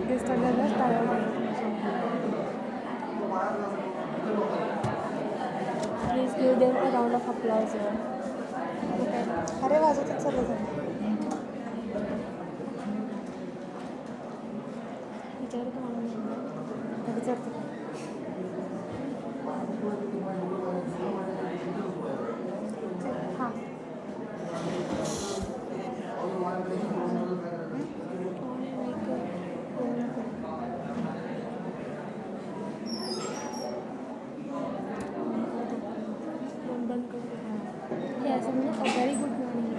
Guest आलेला टाळ्या please give them a round of applause. अरे वाजवतात सगळेजण. विचार तुम्हाला विचारते. हां बंद करू. हे असं म्हणजे a very good morning.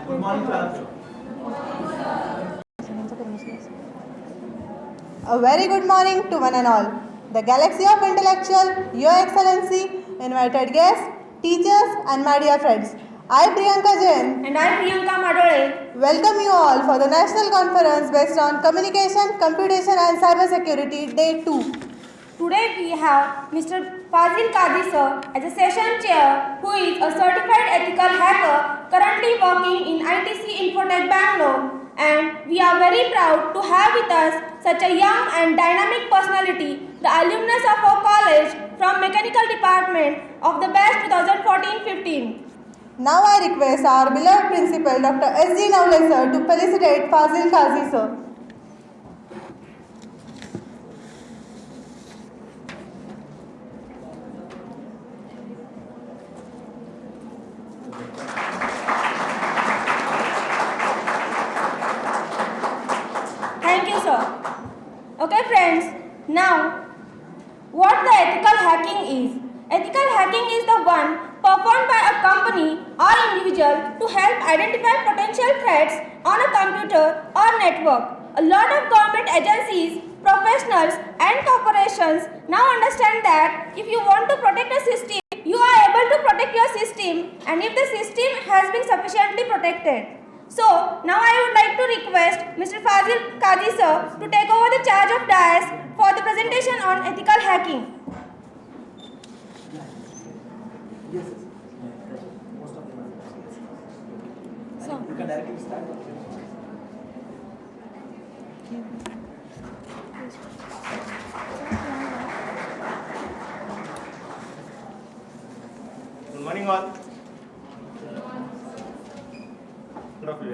Good morning, class. A very good morning to one and all. The galaxy of intellectual, Your Excellency, invited guests, teachers, and my dear friends. I, Priyanka Jain, And I, Priyanka Madole, welcome you all for the National Conference based on Communication, Computation, and Cybersecurity, Day 2. today we have Mr. Fazil Kazi sir as a session chair, who is a certified ethical hacker currently working in ITC Infotech Bangalore, and we are very proud to have with us such a young and dynamic personality, the alumnus of our college from Mechanical Department of the batch 2014-15. Now I request our beloved principal, Dr. S.G. Navle sir, to felicitate Fazil Kazi sir. Thank you, sir. Okay, friends. Now, what the ethical hacking is? Ethical hacking is the one performed by a company or individual to help identify potential threats on a computer or network. A lot of government agencies, professionals, and corporations now understand that if you want to protect a system, you are able to protect your system, and if the system has been sufficiently protected. So, now I would like to request Mr. Fazil Kazi sir to take over the charge of dais for the presentation on ethical hacking. Yes, yes. Most of them are. Yes. So, You can directly start. Good morning, all.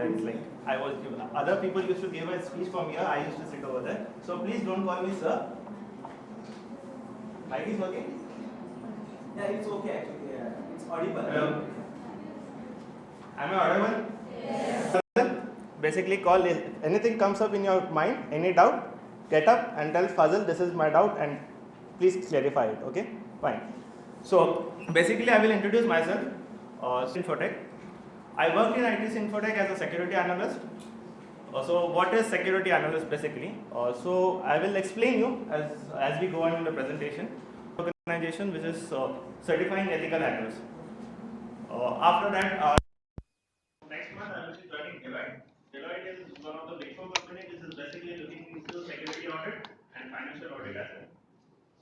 It's like I was. Other people used to give a speech from here. I used to sit over there. So please don't call me sir. Mic is okay. Yeah, it's okay actually. Yeah. It's audible. Hello. Am I audible? Yes. Basically, call if anything comes up in your mind, any doubt, get up and tell Fazil this is my doubt and please clarify it. Okay? Fine. So basically, I will introduce myself. Infotech. I work in ITC Infotech as a security analyst. So what is security analyst basically? So I will explain you as we go on in the presentation. Organization which is certifying ethical hackers. After that, next month I will be joining Deloitte. Deloitte is one of the big four companies. This is basically looking into security audit and financial audit as well.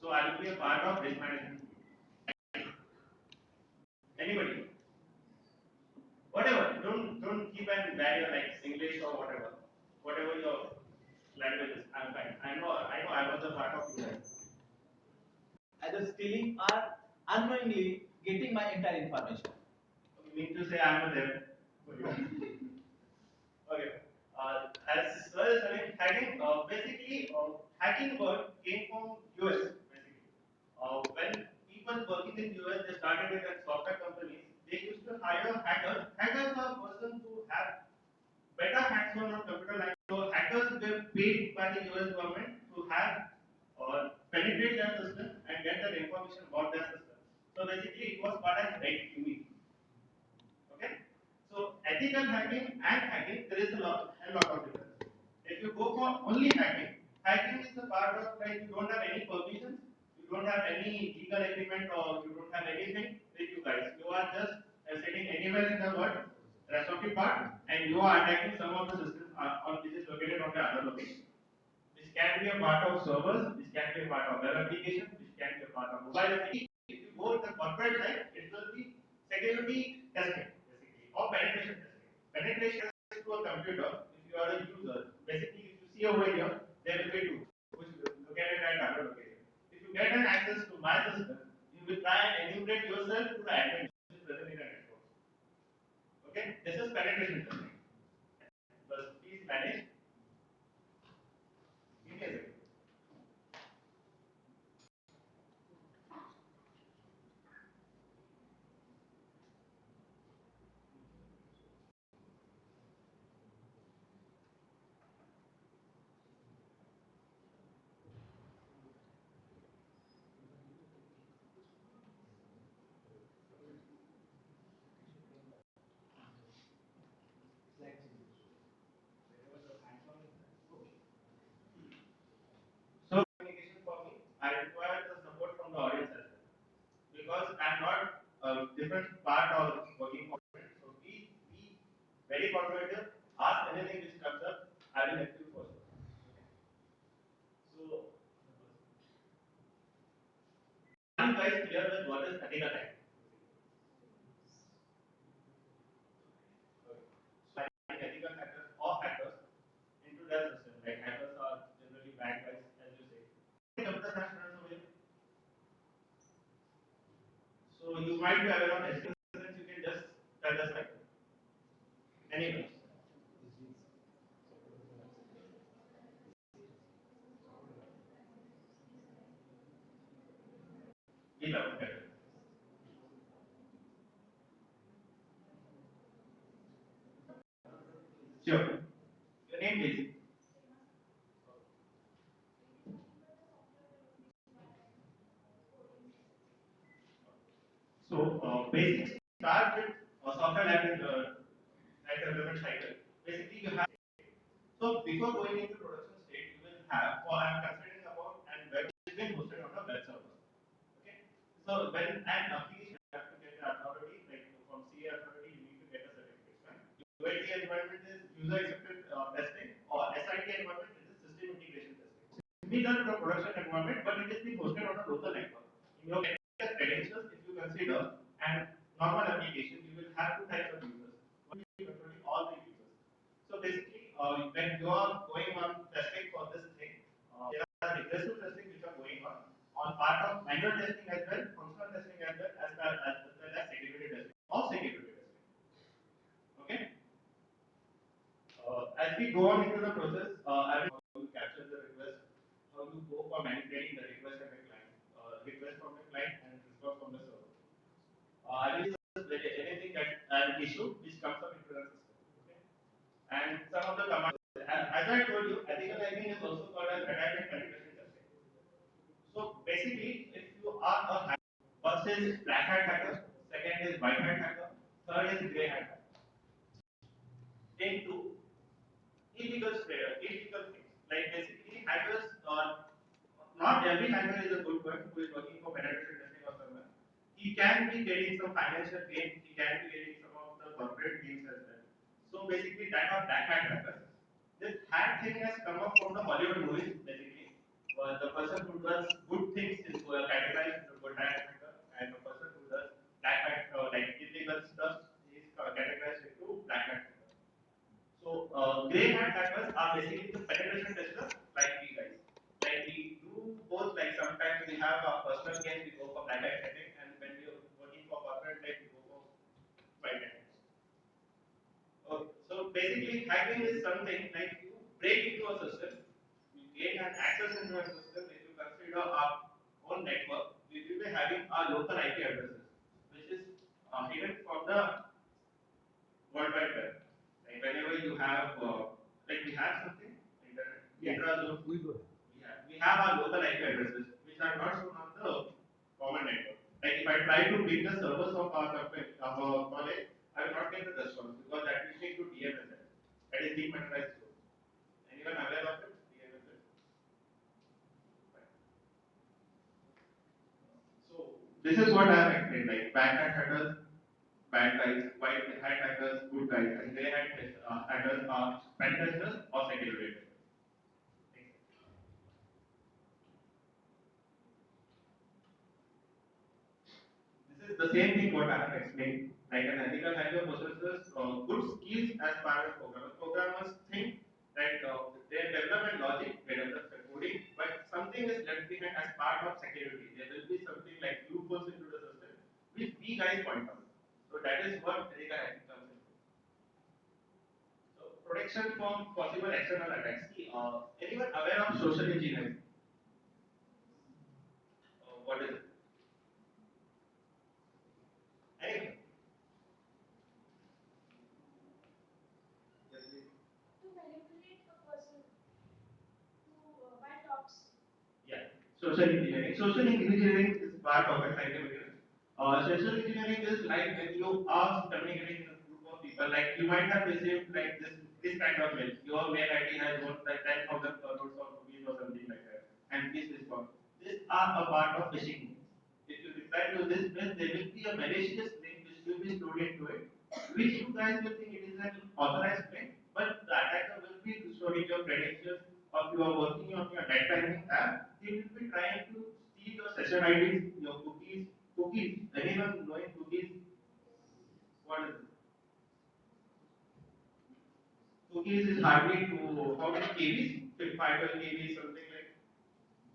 So I will be a part of risk management. Anybody? Whatever. Don't keep an barrier like English or whatever. Whatever your language is, I'm fine. I know I was a part of you guys. Either stealing or unknowingly getting my entire information. You mean to say I'm a devil? Okay. As well as hacking, basically, hacking word came from US. Basically, when people working in US they started with software companies, they used to hire hackers. Hackers are a person who have better hands on computer language. So hackers were paid by the US government to have or penetrate their system and get that information about their system. So basically, it was called as red teaming. Okay. So ethical hacking and hacking, there is a lot of difference. If you go for only hacking, hacking is the part of like you don't have any permissions, you don't have any legal agreement, or you don't have anything with you guys. You are just sitting anywhere in the world, rest of the part, and you are attacking some of the systems on which is located on the other location, which can be a part of servers, which can be a part of web application, which can be a part of mobile application. If you go to the corporate side, it will be security testing, basically, or penetration testing. Penetration is to a computer, if you are a user, basically, if you see over here, there will be two, which located at other location. If you get an access to my system, you will try and enumerate yourself to the admin which is present in the network. Okay, this is penetration testing. But please manage. Give me a second. So communication for me, I require the support from the audience as well because I'm not a different part of working for it. So be very cooperative. Ask anything which comes up. I will help you first. So are you guys clear with what is ethical hack? Okay. So I think ethical hackers or hackers into their system. Like hackers are generally bad guys, as you say. Computer science students over here. So you might be aware of ethical students. You can just tell us like anyone. We love it. Sure. Your name please. So basics start with software life development cycle. Basically, you have so before going into production state, you will have. For I'm considering about and web is being hosted on a web server. Okay. So when an application you have to get an authority, like from CA authority, you need to get a certification. UAT environment is user accepted testing, or SIT environment is system integration testing. Similar to the production environment, but it is being hosted on a local network. In your credentials, if you consider and normal application, you will have two types of users. One is controlling all the users. So basically, when you are going on testing for this thing, there are regressive testing which are going on part of manual testing as well, functional testing as well as security testing, all security testing. Okay. As we go on into the process, I will how you capture the request, how you go for manipulating the request of the client, request from the client and response from the server. I will just anything that an issue which comes up into the system. Okay. And some of the commands, as I told you, ethical hacking is also called as red hat penetration testing. So basically, if you are a hacker, first is black hat hacker, second is white hat hacker, third is gray hat hacker. Then two, illegal spreader, illegal things. Like basically hackers are not every hacker is a good one who is working for penetration testing or somewhere. He can be getting some financial gain, he can be getting some of the corporate gains as well. So basically that are black hat hackers. This hat thing has come up from the Hollywood movies basically. The person who does good things is categorized as a good hat hacker, and the person who does black hat like illegal stuff is categorized into black hat hacker. So gray hat hackers are basically the penetration testers like we guys. Like we do both. Like sometimes we have a personal gain, we go for black hat hacking, and when we are working for corporate, like we go for white hat. Okay. So basically, hacking is something like you break into a system, you gain an access into a system. If you consider our own network, we will be having our local IP addresses, which is hidden from the World Wide Web. Like whenever you have, like we have something, internet, intrazone. We have our local IP addresses, which are not shown on the common network. Like if I try to bring the servers of our company, of our college, I will not get the response because that will take to DMSS. That is dematerialized zone. Anyone aware of it? DMSS. So this is what I have explained. Like black hat hackers, bad guys, white hat hackers, good guys, and gray hat hackers are pen testers or security testers. the same thing what I have explained. Like an ethical hacker possesses good skills as part of programmers. Programmers think that they develop a logic, they develop the coding, but something is left behind as part of security. There will be something like loopholes into the system, which we guys point out. So that is what ethical hacking comes in. So protection from possible external attacks. See, anyone aware of social engineering? What is it? Anyone? Yes, please. To manipulate a person to by talks. Yeah. Social engineering. Social engineering is part of a scientific. Social engineering is like when you are communicating in a group of people, like you might have received like this kind of mail. Your mail ID has got like 10,000 crores or rupees or something like that, and this is what. These are a part of phishing mails. If you reply to this mail, there will be a malicious link which will be stored into it, which you guys will think it is an authorized link, but the attacker will be storing your credentials or you are working on your net banking app, they will be trying to steal your session IDs, your cookies. Anyone knowing cookies? What is it? Cookies is hardly to how many KBs? 512 KBs, something like.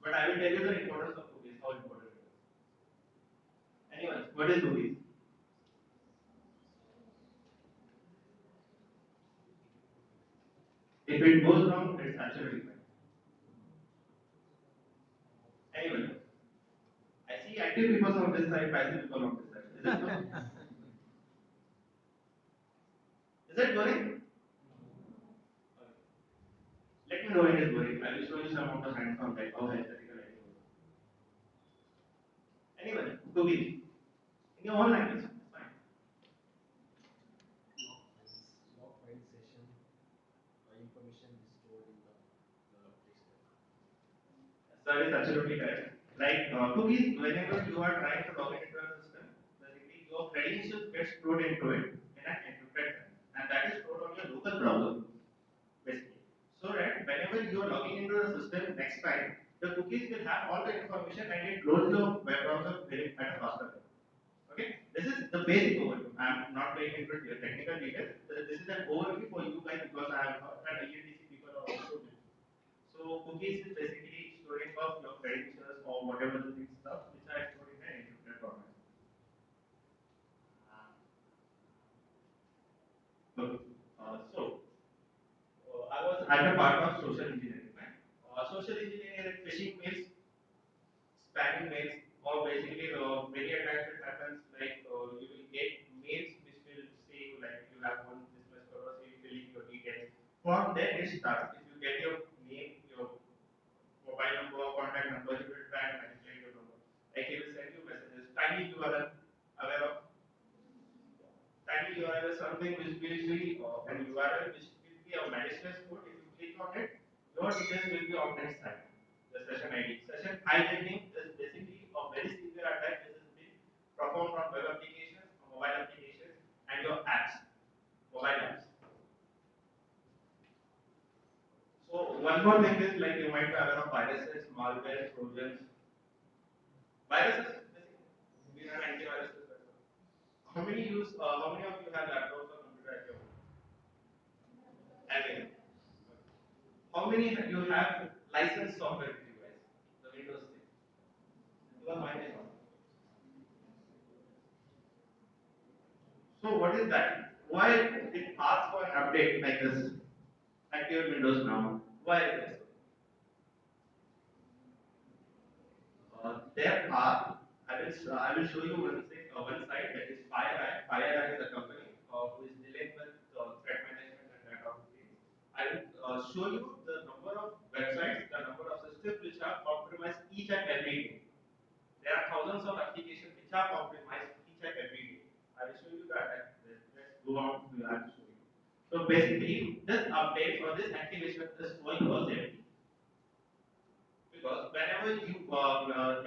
But I will tell you the importance of cookies, how important it is. Anyone, what is cookies? If it goes wrong, it's absolutely fine. Anyone? I see active people on this side, passive people on this side. Is it so? Is it going? Okay. Let me know when it's going. I will show you some of the hands on like how hypothetical I do. Anyone? Cookies. In your own language. It's fine. Log file session information is stored in the disk. So it is absolutely correct. Like cookies, whenever you are trying to log into a system, basically your credentials get stored into it in an encrypted manner, and that is stored on your local browser, basically. So that whenever you are logging into the system next time, the cookies will have all the information and it loads your web browser very at a faster rate. Okay, this is the basic overview. I am not going into the technical details. This is an overview for you guys because I have heard that IETC people are also doing. So cookies is basically storing of your credentials or whatever the things stuff which are stored in an encrypted format. Okay. I was at a part of social engineering. Right? Social engineering and phishing mails, spamming mails, or basically many a times it happens like you will get mails which will say you like you have won this much crores, you fill in your details. From there it starts. If you get your name, your mobile number or contact number, he will try and manipulate your number. Like he will send you messages. Tiny URL, aware of tiny URL is something which will be an URL which will be a malicious code. If you click on it, your details will be on that site. The session ID. Session hijacking is basically a very severe attack which is being performed on web applications, mobile applications, and your apps, mobile apps. So one more thing is like you might be aware of viruses, malware, trojans. Viruses, basically. We have antiviruses as well. How many of you have laptops or computer at your home? Having. How many you have licensed software with you guys? The Windows thing. Because mine is not. So what is that? Why it asks for an update like this? Active Windows now. Why is this? There are. I will show you one site that is FireEye. FireEye is a company who is dealing with threat management and that of things. I will show you the number of websites, the number of systems which are compromised each and every day. There are thousands of applications which are compromised each and every day. I will show you that. Let's go on. We have to show you. So basically, this update or this activation is showing us empty. Because whenever you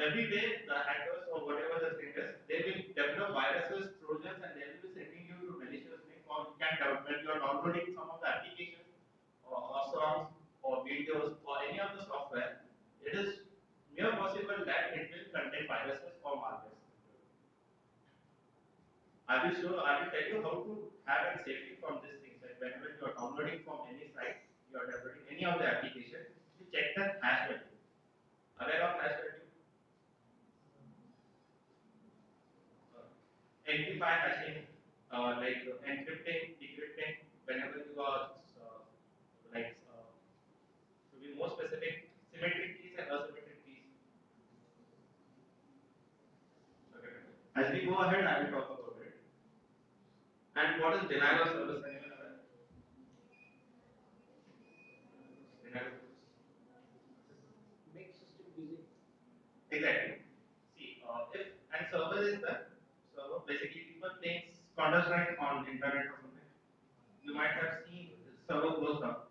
every day the hackers or whatever the thing is, they will develop viruses, trojans, and they will be sending you to malicious link or you can when you are downloading some of the applications or songs or videos or any of the software, it is mere possible that it will contain viruses or malwares. I will tell you how to have a safety from these things. Like whenever you are downloading from any site, you are downloading any of the application, you check the hash value. Aware of hash value? Amplify hashing, encrypting, decrypting, whenever you are to be more specific, symmetric keys and asymmetric keys. Okay. As we go ahead, I will talk about it. And what is denial of service? Anyone aware? Denial of service. Make system busy. Exactly. See, if and server is the server, basically people think Counter Strike on internet or something. You might have seen server goes down,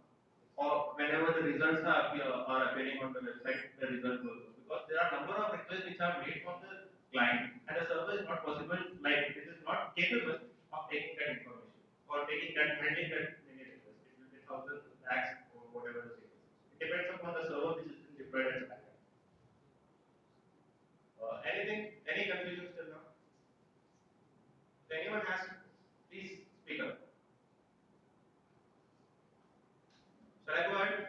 or whenever the results are appearing on the website, the result goes down because there are number of requests which are made from the client, and the server is not possible, like it is not capable of taking that information or taking that handling that many requests. It will be thousands, lakhs, or whatever the thing is. It depends upon the server which is being deployed at the backend. Any confusion still now? If anyone has, please speak up. Shall I go ahead?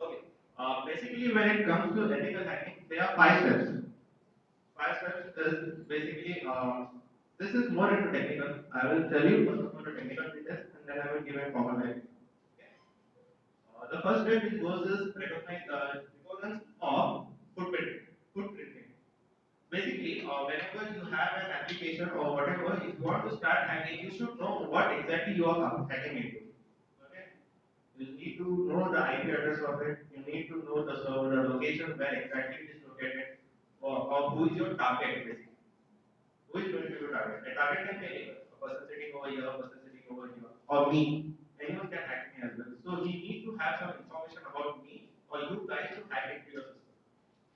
Okay. Basically, when it comes to ethical hacking, there are five steps. Five steps is basically this is more into technical. I will tell you first of all the technical details, and then I will give a common idea. Okay. The first step which goes is recognize of footprint. Footprinting. Basically, whenever you have an application or whatever, if you want to start hacking, you should know what exactly you are hacking into. Okay? You need to know the IP address of it. You need to know the server, the location where exactly it is located, or who is your target basically. Who is going to be your target? A target can be anyone. A person sitting over here, a person sitting over here, or me. Anyone can hack me as well. So he need to have some information about me, or you guys to hack into your system.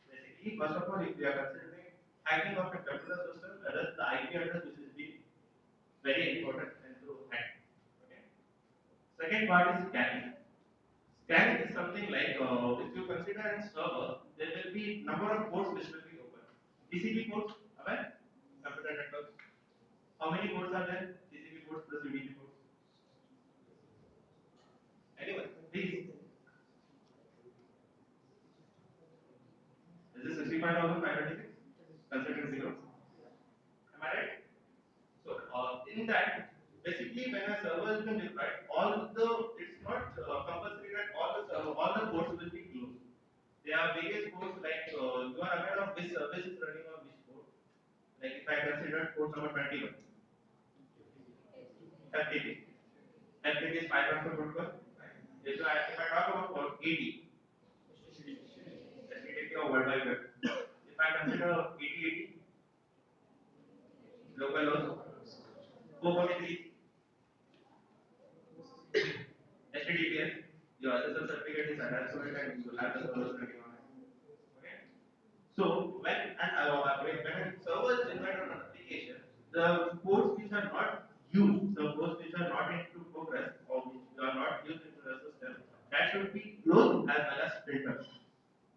Basically, first of all, if we are considering hacking of a computer system, that is the IP address which is the very important and to hack. Okay. Second part is scanning. Scanning is something like if you consider a server, there will be number of ports which will be open. TCP ports, aware? Computer networks. How many ports are there? TCP ports plus UDP ports. Anyone, please. Is this 65,526? Considering zero. Am I right? So in that, basically when a server is being deployed, all the it's not compulsory that all the ports will be closed. There are various ports like you are aware of which service is running on which port. Like if I consider port number 21, FTP. FTP is fiber optic protocol. If I talk about port 80, HTTP or World Wide Web. If I consider 8080, local host, 443, HTTPS, your SSL certificate is attached to it and you have the servers running on it. Okay? So when a server is deployed on an application, the ports which are not used, the ports which are not into progress or which are not used into the system, that should be closed as well as filtered.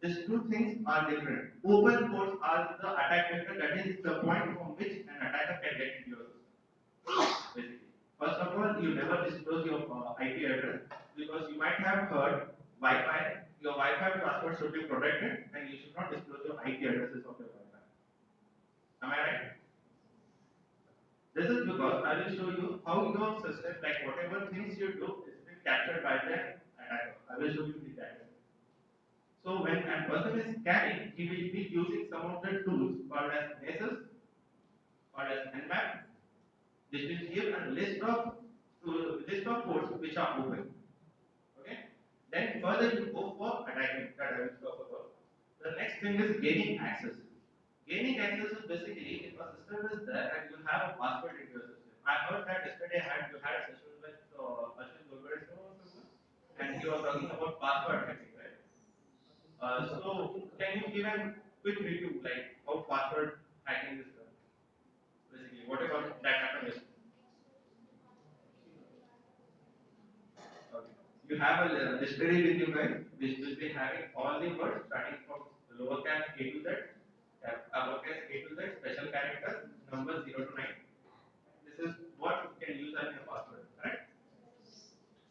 These two things are different. Open ports are the attack vector, that is the point from which an attacker can get into your system. Basically. First of all, you never disclose your IP address because you might have heard Wi-Fi. Your Wi-Fi password should be protected, and you should not disclose your IP addresses of your Wi-Fi. Am I right? This is because I will show you how your system, like whatever things you do, is being captured by the attacker. I will show you the data. So when a person is scanning, he will be using some of the tools called as meshes, called as nmap, which will give a list of ports which are open. Okay. Then further you go for attacking that I will talk about. The next thing is gaining access. Gaining access is basically if a system is there and you have a password into your system. I heard that yesterday you had a session with Ashwin Gurgaresh or someone, and you were talking about password hacking, right? So can you give a quick review like how password hacking is done? Basically, whatever that happened yesterday. Okay. You have a dictionary with you guys, which will be having all the words starting from the lower caps A to Z uppercase A to Z, special characters, numbers 0 to 9. This is what you can use as a password, correct?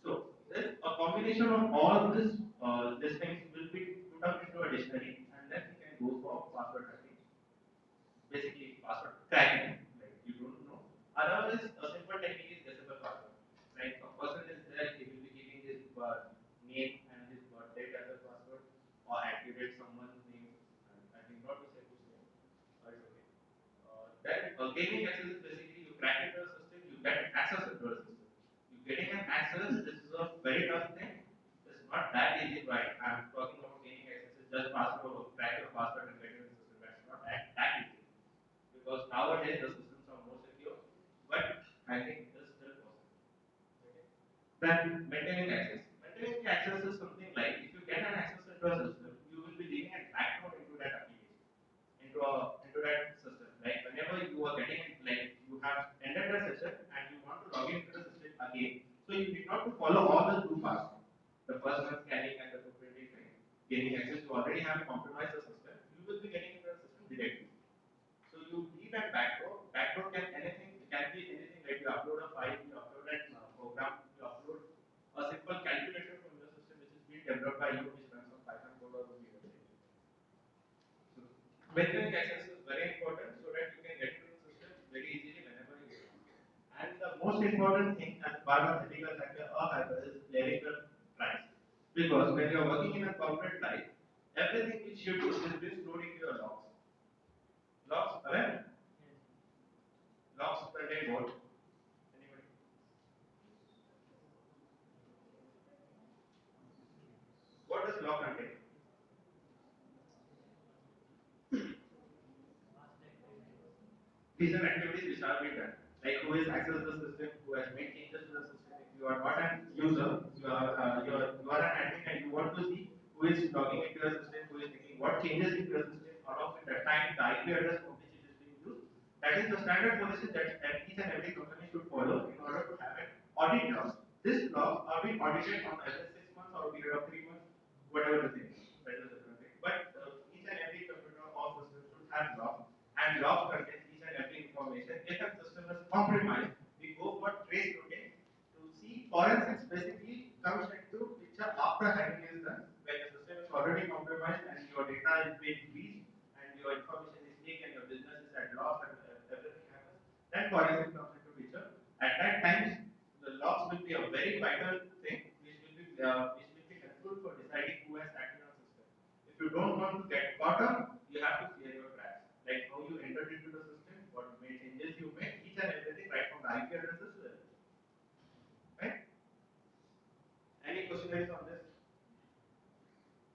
So, this a combination of all these things will be put up into a dictionary, and then you can go for password hacking. Basically, password cracking, like you don't know. Another is a simple technique is guessable password. Like a person is there, he will be giving his name and his birth date as a password, or activate someone's name. I think not to say whose name, but it's okay. Then gaining access is basically you crack into a system, you get access into a system. You getting an access, this is a very tough thing. It's not that easy, right? I'm talking about gaining access, it's just password, crack your password and get into the system. That's not that easy. Because nowadays the systems are more secure, but I think it is still possible. Okay. Then maintaining access. Maintaining access is something like if you get an access into a system, you will be leaving a backdoor into that application, into that system. Like whenever you are getting like you have ended the session and you want to log into the system again, so you need not to follow all the two paths. The first one scanning and the printing thing. Gaining access, you already have compromised the system. You will be getting into the system directly. So you leave that backdoor. Backdoor can anything, it can be anything like you upload a file, you upload a program, you upload a simple calculator from your system which is being developed by you, which runs on Python code or Ruby or something. So maintaining access is very important so that you can get into the system very easily whenever you want. And the most important thing as part of ethical hacker or hacker is clerical tries. Because when you are working in a corporate life, everything which you do is being stored into your logs. Logs, aware? Logs contain what? Anybody? What does log contain? Recent activities which are being done, like who has accessed the system, who has made changes to the system. If you are not an user, you are an admin and you want to see who is logging into your system, who is making what changes into your system, along with the time, the IP address from which it is being used. That is the standard policy that each and every company should follow in order to have an audit logs. These logs are being audited on every 6 months or a period of 3 months, whatever the thing is. That is a different thing. But each and every computer or system should have logs, and logs contain each and every information. If a system is compromised, we go for trace routine to see forensics basically comes into picture after hacking is done, when the system is already compromised and your data is being breached and your information is leaked and your business is at loss and everything happens, then forensics comes into picture. At that time, the logs will be a very vital thing which will be helpful for deciding who has acted on system. If you don't want to get caught up, you have to clear your tracks. Like how you entered into the system, what changes you made, each and everything right from the IP addresses to everything. Right? Any questions on this?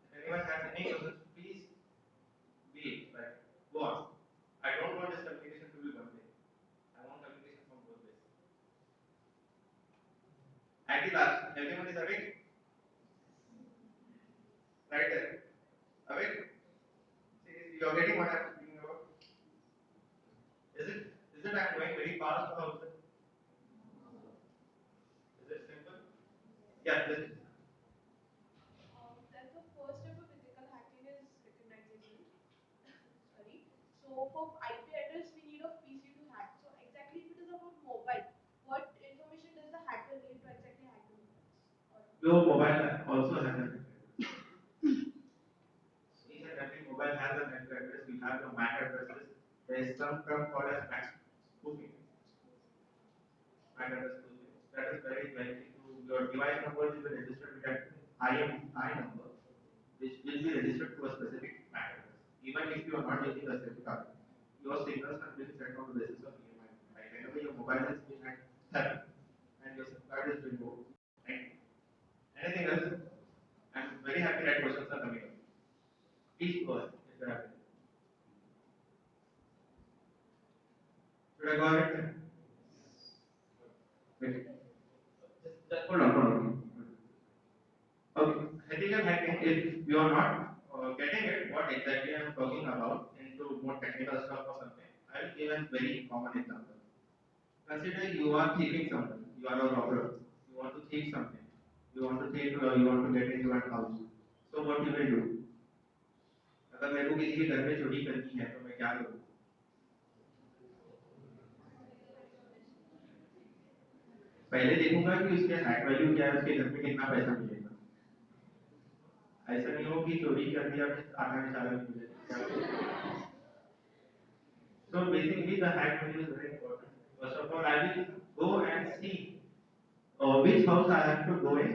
If anyone has any questions, please be like go on. I don't want this communication to be one way. I want communication from both ways. At the last, everyone is awake? Right there. Awake? See, you're getting what I'm speaking about. Is it I'm going very fast or is it simple? Yeah, this is. Then the first step of ethical hacking is recognition. Sorry. So for IP address, we need a PC to hack. So exactly, if it is about mobile, what information does the hacker need to exactly hack the mobiles? Your mobile also has an each and every mobile has an IP address. We have your MAC addresses. There is some term called as MAC spoofing. MAC address spoofing. That is very likely to your device number will be registered with that IMI number, which will be registered to a specific MAC address. Even if you are not using a SIM card, your signals are being sent on the basis of EMI. Like whenever your mobile is being at 7 and your SIM card is being moved. Right? Anything else? I'm very happy that questions are coming up. Please go ahead. If you're happy. Should I go ahead? Wait. Just hold on. Okay. Ethical hacking, if you are not getting it, what exactly I am talking about into more technical stuff or something, I will give a very common example. Consider you are thieving something. You are a robber. You want to thieve something. You want to get into a house. So what you will do? अगर मेरे को किसी के घर में चोरी करनी है तो मैं मैं क्या करूँ? पहले देखूंगा कि उसके हैक वैल्यू क्या है, उसके घर में कितना पैसा मिलेगा। ऐसा नहीं हो कि चोरी कर दिया फिर आधा बेचारा नहीं मिलेगा। So basically the hack value is very important. First of all, I will go and see which house I have to go in.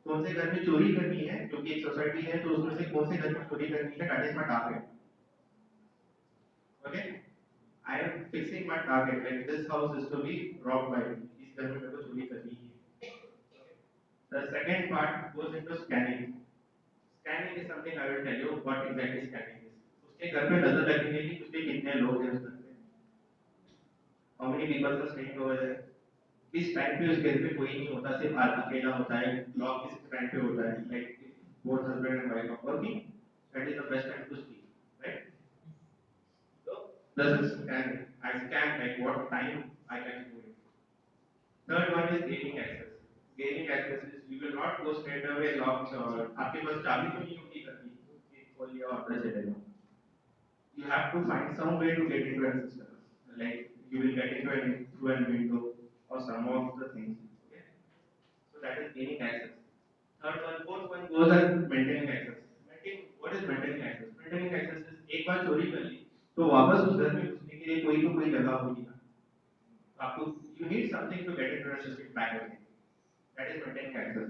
कौन से घर में चोरी करनी है, क्योंकि एक सोसाइटी है तो उसमें से कौन से घर में चोरी करनी है, that is my target. Okay? I am fixing my target. Like this house is to be robbed by me. इस घर में मेरे को चोरी करनी है. The second part goes into scanning. Scanning is something I will tell you what exactly scanning is. उसके घर पे नजर रखेंगे कि उसके कितने लोग हैं उस घर में. How many people are staying over there? किस टाइम पे उस घर पे कोई नहीं होता, सिर्फ अकेला होता है. लॉक किस टाइम पे होता है, like both husband and wife are working, that is the best time to sleep, right? So this is scanning. I scan like what time I can do it. Third one is gaining access. Gaining access is you will not go straight away lock. आपके पास चाबी तो नहीं होगी घर की, खोल लिया और अंदर चले जाओ. You have to find some way to get into a system. Like you will get into an through a window or some of the things. Okay? So that is gaining access. Third one, fourth one goes as maintaining access. What is maintaining access? Maintaining access is एक बार चोरी कर ली तो वापस उस घर में घुसने के लिए कोई तो कोई जगह होगी ना. आपको you need something to get into a system back again. That is maintaining access.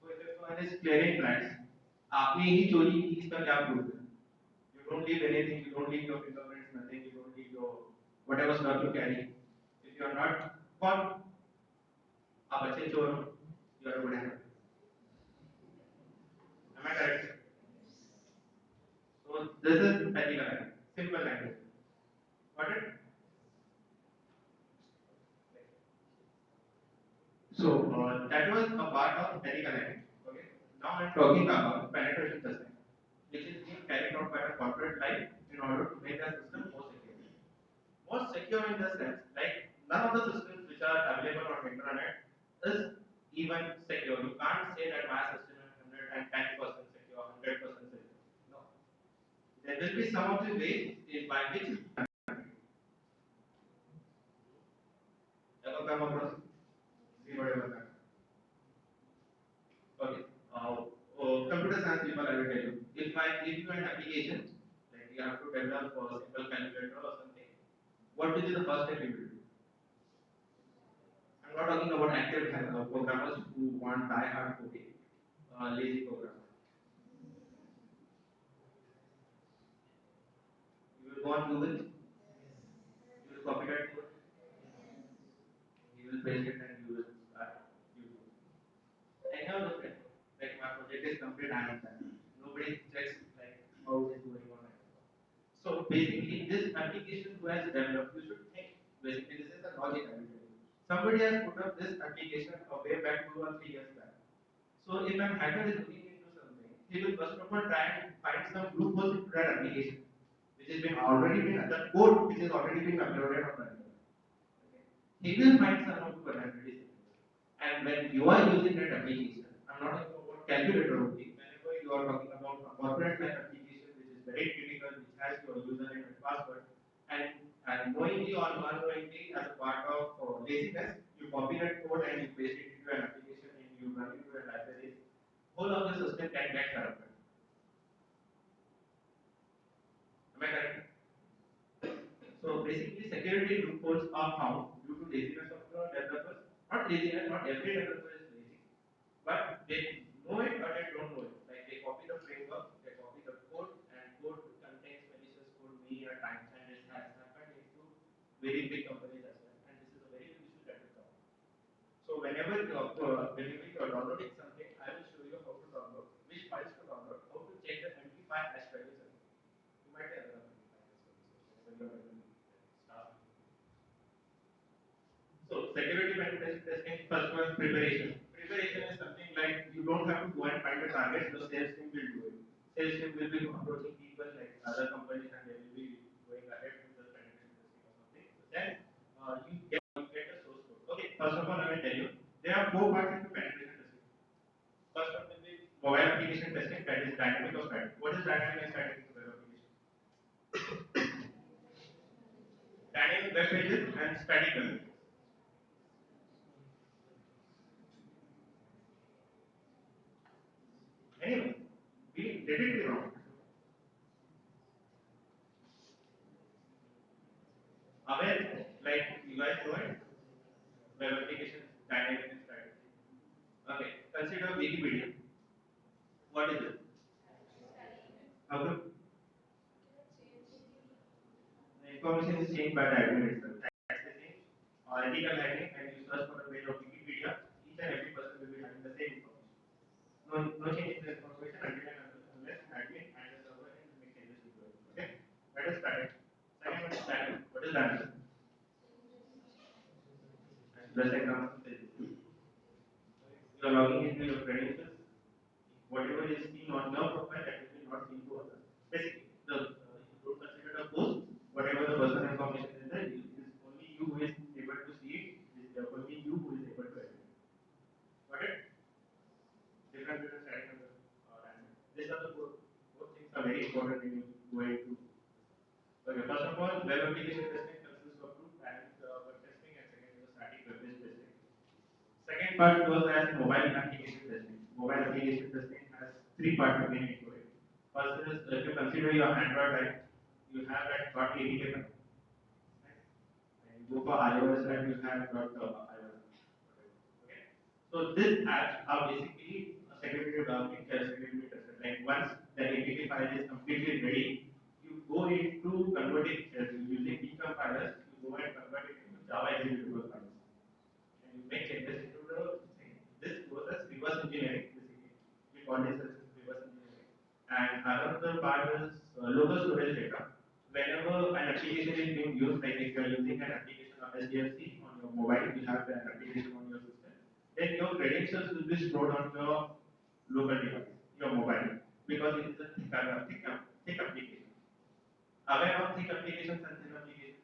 So if one is clearing flats, आपने ही चोरी की इसका क्या proof है? You don't leave anything, you don't leave your fingerprints, nothing, you don't leave your whatever stuff you carry. If you are not caught, आप अच्छे चोर हो, you are a good hacker. Am I correct? So this is ethical hacking, simple language. Got it? So that was a part of ethical hacking. Okay. Now I'm talking about penetration testing, which is being carried out by the corporate life in order to make the system more secure. More secure in the sense, like none of the systems which are available on the internet is even secure. You can't say that my system is 110% secure, 100% secure. No. There will be some of the ways by which ever come across zero ever. Okay. Computer science people, I will tell you. If I give you an application, like you have to develop a simple calculator or something, what will be the first step you will do? I'm not talking about active programmers who want die-hard coding, lazy programmers. You will go on Google, you will copy that code, you will paste it, and you will start using it. Any of the friend, like my project is complete, I am done. Nobody checks like how it is going on. So basically, this application who has developed, you should think. Basically, this is the logic I will tell you. Somebody has put up this application way back 2 or 3 years back. So if an hacker is looking into something, he will first of all try and find some loopholes into that application, which has been already been the code which is already been uploaded on the internet. Okay. He will find some of the vulnerabilities. And when you are using that application, I'm not talking about calculator only. Whenever you are talking about a corporate like application which is very critical, which has your username and password, and knowingly or unknowingly as a part of laziness, you copy that code and you paste it into an application and you run it into a library. Whole of the system can get corrupted. Am I correct? So basically, security loopholes are found due to laziness of the developers. Not laziness, not every developer is lazy, but they know it or they don't know it. Like they copy the framework, they copy the code, and code contains malicious code many a times, and this has happened into very big companies as well. And this is a very big issue that will come. So whenever you are downloading something, I will show you how to download, which files to download, how to check the MD5 hash values. You might have done MD5 as well. So whenever you are doing stuff. So security penetration testing, first one preparation. Preparation is something like you don't have to go and find the target, the sales team will do it. Sales team will be approaching people like other companies and they will be going ahead with the penetration testing or something. So then you get the source code. Okay, first of all I will tell you, there are four parts into penetration testing. First one will be mobile application testing, that is dynamic or static. What is dynamic and static in web application? pages and static pages. Anyway, we did it wrong. Aware, like you guys know it, web application dynamic and static. Okay, consider Wikipedia. What is it? How come the information is changed by the admin itself? That's the thing. Or ethical hacking, and you search for the page of Wikipedia, each and every person will be having the same information. No change in the information until and unless admin and the server and make changes to it. Okay, that is static. Second one is dynamic. What is dynamic? Best example is you are logging into your credentials. Whatever is seen on your profile, that will be not seen to others. Basically, you don't consider a post. Whatever the personal information is there, it is only you who is able to see it. It is only you who is able to edit it. Got it? Different between static and dynamic. These are the both things are very important when you go into. Okay, first of all, web application testing consists of two types: web testing and second is the static web-based testing. Second part goes as mobile application testing. Mobile application testing has three parts again into it. First is if you consider your Android app, you have that .apk file. Right? And you go for iOS app, you have .iOS. Okay. So these apps are basically a secondary developing secondary tested. Like once the APK file is completely ready, you go into converting using decompilers, you go and convert it into Java executable files and you make changes into the thing. This goes as reverse engineering, basically. We call this as reverse engineering. And another part is local storage data. Whenever an application is being used, like if you are using an application of SDFC on your mobile, you have an application on your system, then your credentials will be stored on your local device, your mobile, because it is a thick application. Aware of thick applications and thin applications?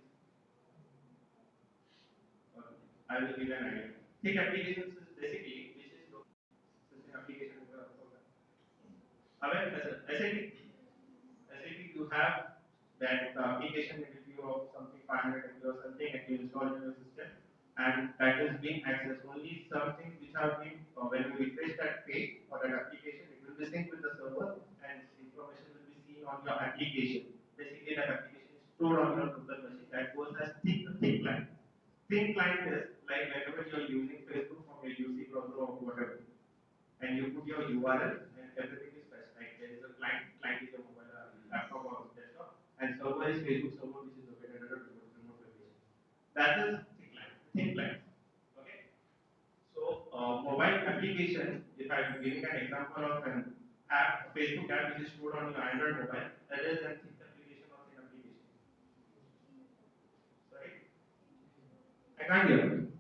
Okay. I will give an idea. Thick applications is basically which is system application is a program. Aware SAP you have that application in review of something 500 MB or something and you install in your system and that is being accessed only something which have been when you refresh that page or that application it will be synced with the server and information will be seen on your application. Basically that application is stored on your local machine that goes as thick line. Thin client is like whenever you are using Facebook from your UC browser or whatever, and you put your URL and everything is fetched. Like there is a client is your mobile laptop or desktop, and server is Facebook server which is located at a remote location. That is thin client. Okay. So mobile application, if I'm giving an example of an app, Facebook app which is stored on your Android mobile, that is a thin application or thin application. Sorry, I can't hear you.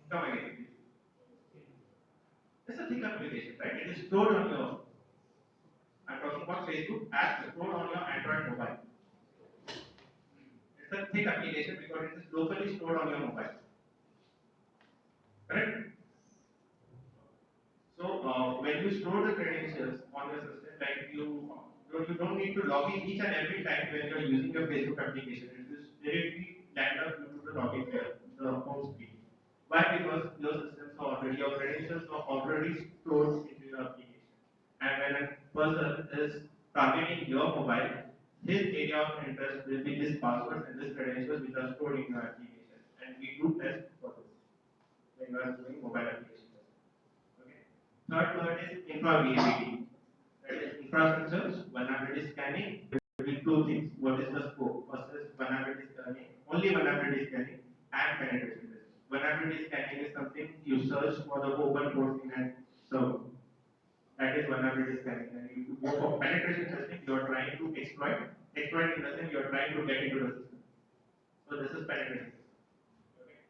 Come again, please. It's a thick application, right? It is stored on your. I'm talking about Facebook app stored on your Android mobile. It's a thick application because it is locally stored on your mobile. Correct? So when you store the credentials on your system, like you don't need to log in each and every time when you are using your Facebook application. It is directly land up due to the login there, the home screen. Why? Because your systems are already your credentials are already stored into your application. And when a person is targeting your mobile, his area of interest will be this passwords and this credentials which are stored in your application. And we do test for this when you are doing mobile application testing. Okay. Third part is infra VAVT. That is infrastructure vulnerability scanning. There will be two things. What is the scope? First is vulnerability scanning, only vulnerability scanning and penetration testing. Vulnerability scanning is something you search for the open ports in a server. That is vulnerability scanning. And if you go for penetration testing, you are trying to exploit. Exploit in the sense you are trying to get into the system. So this is penetration testing. Okay.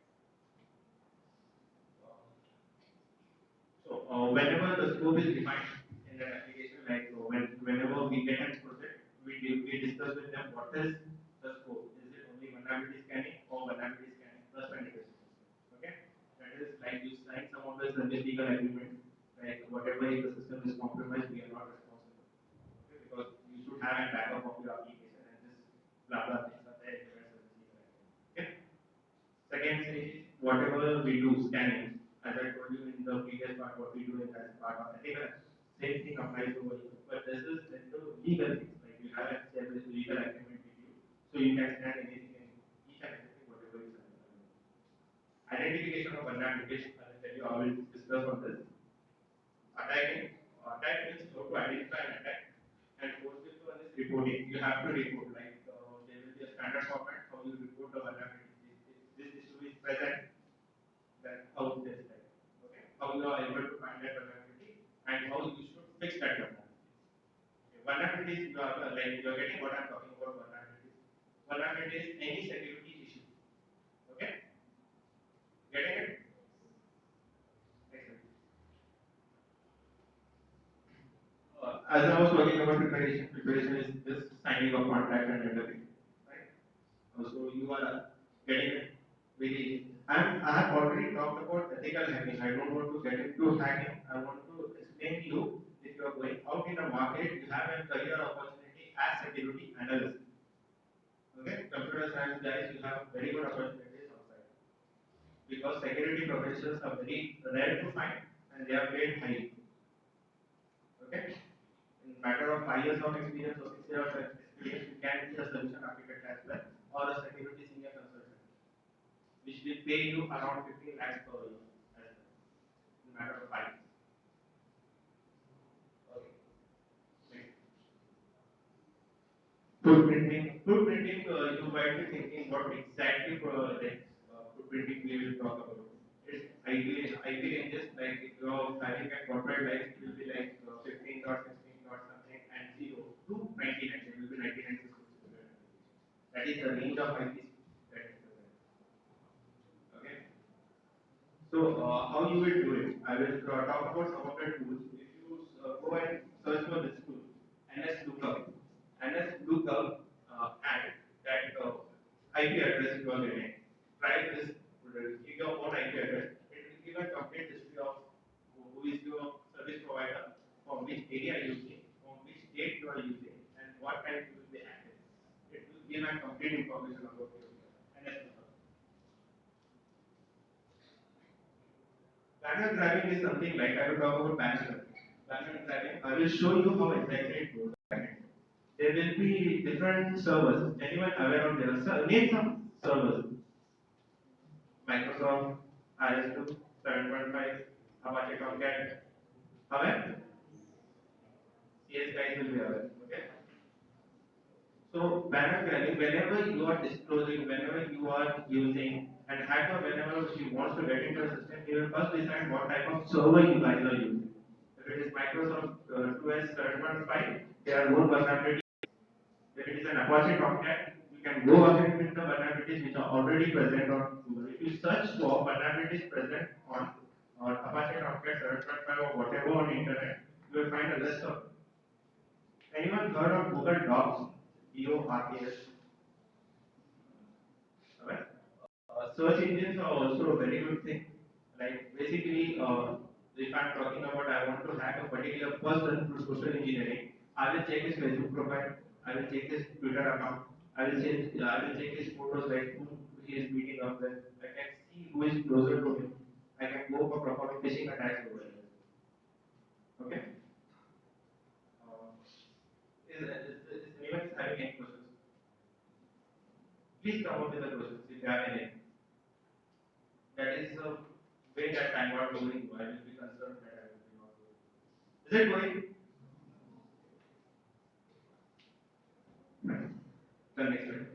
So whenever the scope is defined in that application, like whenever we get a project, we discuss with them what is the scope. Is it only vulnerability scanning or vulnerability scanning plus penetration? Okay, that is like you sign some of the service legal agreement, like whatever if the system is compromised, we are not responsible. Okay, because you should have a backup of your application and this blah blah things are there. Second stage is whatever we do, scanning. As I told you in the previous part, what we do in that part of ethical, same thing applies over here. But this is into legal things, like you have established legal agreement with you, so you can scan anything and each and everything, whatever is available. Identification of vulnerabilities, I will tell you, I will discuss on this. Attacking, attack means how to identify an attack, and fourth is one is reporting. You have to report, like there will be a standard format how you report the vulnerability. If this issue is present, then how this like, okay, how you are able to find that vulnerability and how you should fix that vulnerability. Okay, vulnerabilities you are like you are getting what I'm talking about vulnerabilities. Vulnerability is any security issue. Okay, getting it? Excellent. As I was talking about preparation is this signing of contract and everything, right? So you are getting it very. I have already talked about ethical hacking. I don't want to get into hacking. I want to explain to you if you are going out in the market, you have a career opportunity as security analyst. Okay, computer science guys, you have very good opportunities outside because security professionals are very rare to find and they are paid high. Okay. In matter of 5 years of experience or 6 years of experience, you can be a solution architect as well or a security senior consultant, which will pay you around 15 lakhs per year as well, in matter of 5 years. Okay. Next. Footprinting, you might be thinking what exactly footprinting we will talk about. It's IP ranges like if you are having a corporate life, it will be like 15 dot 16 dot something and 0 to 99. It will be 99 to 60. That is the range of IPs that is present. Okay. So how you will do it? I will talk about some of the tools. If you go and search for this tool, NS lookup, and that IP address you are getting. Try this. Give your own IP address. It will give a complete history of who is your service provider, from which area you are using, from which state you are using, and what time you will be active. It will give a complete information about your NS lookup. Manual driving is something like I will talk about manual driving. Manual driving, I will show you how exactly it goes. There will be different servers. Anyone aware of their name some servers? Microsoft, IS2, 7.5, Apache Tomcat. Aware? CS guys will be aware. Okay. So banner value, whenever you are disclosing, whenever you are using, and hacker whenever he wants to get into a system, he will first decide what type of server you guys are using. If it is Microsoft 2S 7.5, there are more vulnerabilities. If it is an Apache Tomcat, you can go ahead with the vulnerabilities which are already present on Google. If you search for vulnerabilities present on Apache Tomcat 7.5 or whatever on internet, you will find a list of. Anyone heard of Google Docs? DORAS. Alright. Search engines are also a very good thing. Like basically, if I'm talking about I want to hack a particular person through social engineering, I will check his Facebook profile, I will check his Twitter account, I will check his photos like who he is meeting up with. I can see who is closer to him. I can go for performing phishing attacks over there. Okay. Is anyone having any questions? Please come up with the questions if you have any. That is the way that I'm not going to. I will be concerned that I will be not going. Is it going? The next one.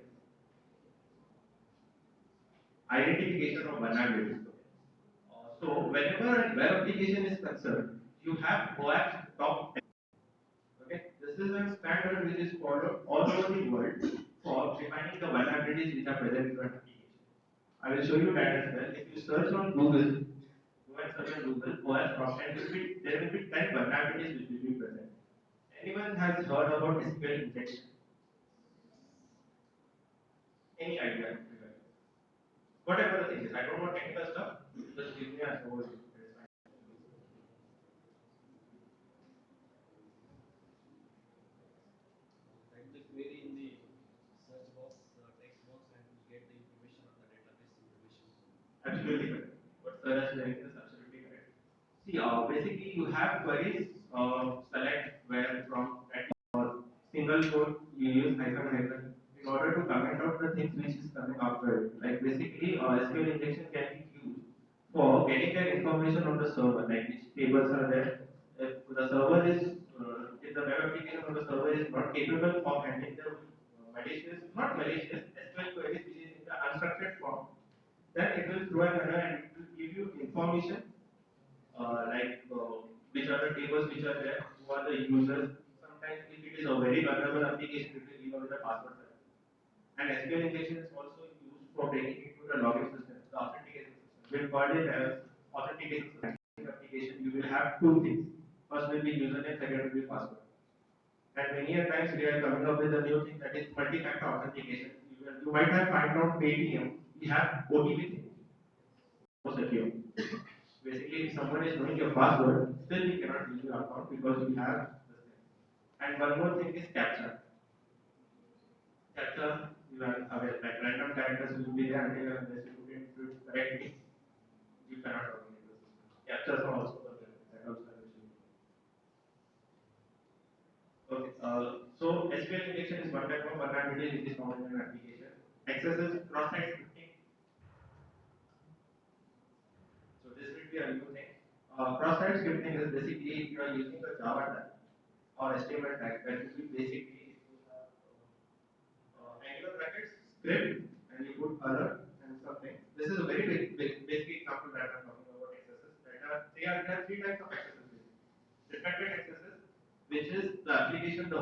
Identification of vulnerabilities. So whenever a web application is concerned, you have OAuth top 10. Okay, this is a standard which is followed all over the world for defining the vulnerabilities which are present in your application. I will show you that as well. If you search on Google, go and search on Google, OS top 10 there will be 10 vulnerabilities which will be present. Anyone has heard about SQL injection? Any idea? Whatever the thing is, I don't want technical stuff. Just give me an overview. Type the query in the search box, text box, and get the information of the database information. Absolutely correct. What sir has said is absolutely correct. See, basically you have queries, select where from that single code you use hyphen hyphen in order to comment out the things which is coming after it. Like basically, SQL injection can be used for getting that information on the server, like which tables are there. If the server is, if the web application on the server is not capable of handling the malicious, not malicious, SQL queries which is in the unstructured form, then it will throw an error and it will give you information which are the tables which are there, who are the users. Sometimes if it is a very vulnerable application, it will give away the password. And SQL injection is also used for breaking into the login system, the authentication system. With Fazil as authentication system application, you will have two things. First will be username, second will be password. And many a times we are coming up with a new thing that is multi-factor authentication. You might have find out Paytm, we have OTP thing. So secure. Basically, if someone is knowing your password, still you cannot use your account because you have this thing. And one more thing is captcha. Captcha, you are aware, like random characters will be there until unless you put it correctly, you cannot log into the system. Captchas are also there. That also I will show you. Okay, so SQL injection is one type of vulnerability which is found in an application. Access is cross-site scripting. So this will be a new thing. Cross-site scripting is basically if you are using a Java tag or HTML tag, that will be basically if you have angular brackets, script, and you put alert and something. This is a very basic example that I'm talking about accesses. There are three types of accesses. Restricted accesses, which is the application, the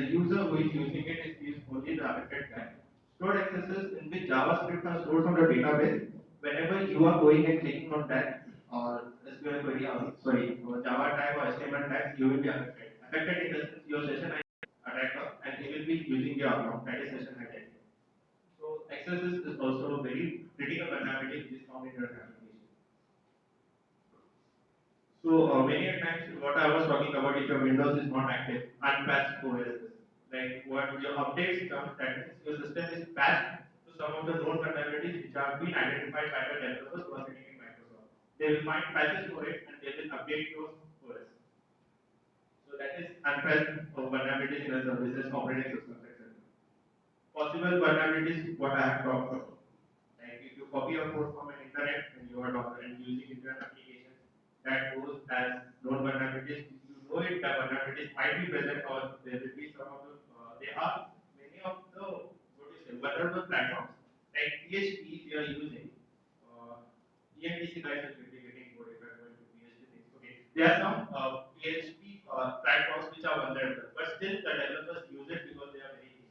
user who is using it is only the affected guy. Stored accesses in which JavaScript are stored on the database. Whenever you are going and clicking on that or SQL query, or Java tag or HTML tag, you will be affected. Affected in the sense your session attacker and he will be using your account, that is session identity. So accesses is also a very critical vulnerability which is found in your application. So many a times what I was talking about, if your Windows is not active, unpatched OS, like what your updates come, that means your system is patched to some of the known vulnerabilities which have been identified by the developers who are sitting in Microsoft. They will find patches for it and they will update your OS. So that is unpatched vulnerabilities in a services operating system, etc. Possible vulnerabilities what I have talked about. Like if you copy a code from an internet and you are and using internet application, that goes as known vulnerabilities. If you know it, the vulnerabilities might be present or there will be some of the, there are many of the, what do you say, vulnerable platforms like PHP we are using. ENTC guys will be getting bored if I'm going to PHP things. Okay, there are some PHP platforms which are vulnerable, but still the developers use it because they are very easy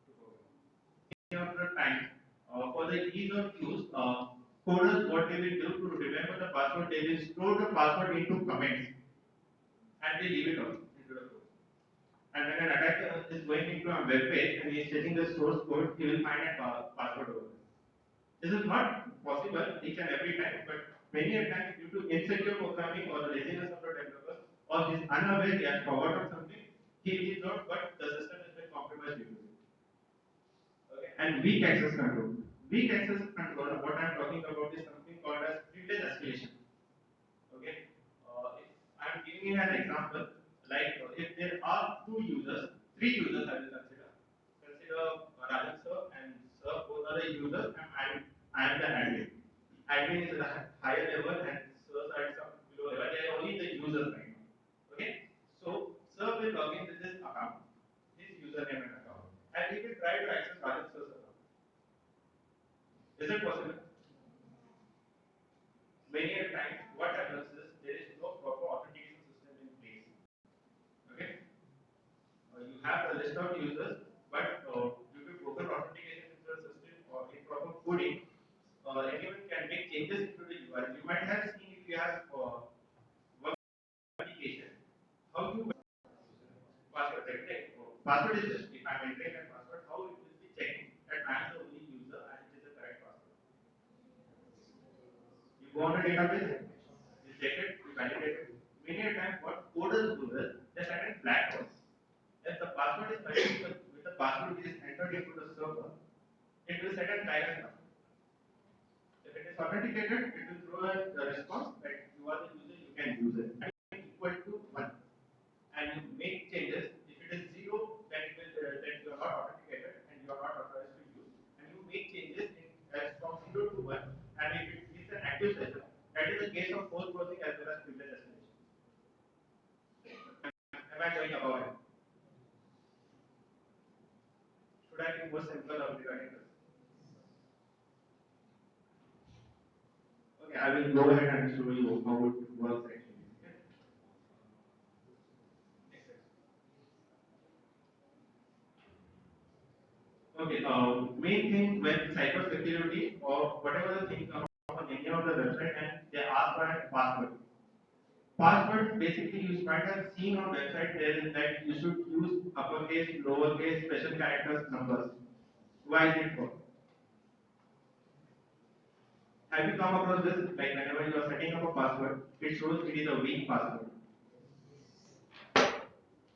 to program. Of the time, for the ease of use, coders what they will do to remember the password, they will store the password into comments and they leave it out into the code. And when an attacker is going into a web page and he is checking the source code, he will find a password over there. This is not possible each and every time, but many a times due to insecure programming or the laziness of the developers or he is unaware, he has forgotten something, he leaves out, but the system has been compromised due to it. Okay. And weak access control. Weak access control, what I'm talking about is something called as privilege escalation. Okay. If I'm giving you an example, like if there are two users, three users I will consider. Consider Rajan sir and sir both are the users and I am the admin. Admin is at a higher level and sirs are at some below level. They are only the users right now. Okay. So sir will log in with this account, his username and account, and he will try to access Rajan sir's account. Is it possible? Many a times, what happens is there is no proper authentication system in place. Okay, you have a list of users, but due to broken authentication into the system or improper coding, anyone can make changes into the UI. You might have seen if you have one application, how you password check. Password is just if I'm entering that password, how it will be checking that I am the only user and it is the correct password. You go on a database, you check it, you validate it. Many a time, what coders do is they set in black box. If the password is matching with the password which is entered into the server, it will set a tag as password. If it it's authenticated, it will throw a response that you are the user, you can use it. And equal to 1. And you make changes. If it is 0, then it will then you are not authenticated and you are not authorized to use. And you make changes in as from 0 to 1. And if it is an active session, that is the case of post processing as well as privilege escalation. Am I going above it? Should I be more simple or regarding this? Okay, I will go ahead and show you how it works actually. Okay, main thing when cyber security or whatever the thing come on any of the website and they ask for a password. Password basically you might have seen on website there is that you should use uppercase, lowercase, special characters, numbers. Why is it for? Have you come across this? Like whenever you are setting up a password, it shows it is a weak password.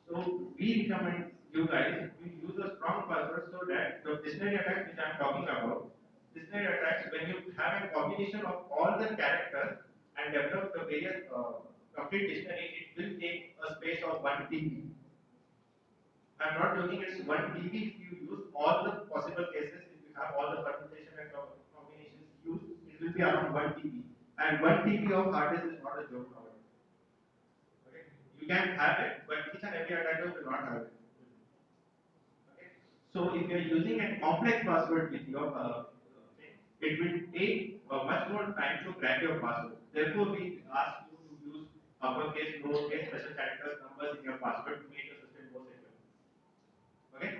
So we recommend you guys to use a strong password so that the dictionary attacks which I am talking about, dictionary attacks when you have a combination of all the characters and develop the various complete dictionary, it will take a space of 1 TB. I'm not joking, it's 1 TB if you use all the possible cases, if you have all the permutation and combinations used, it will be around 1 TB. And 1 TB of hard disk is not a joke nowadays. Okay? You can have it, but each and every attacker will not have it. Okay? So if you are using a complex password with your thing, it will take much more time to crack your password. Therefore, we ask you to use uppercase, lowercase, special characters, numbers in your password to make your system more secure. Okay?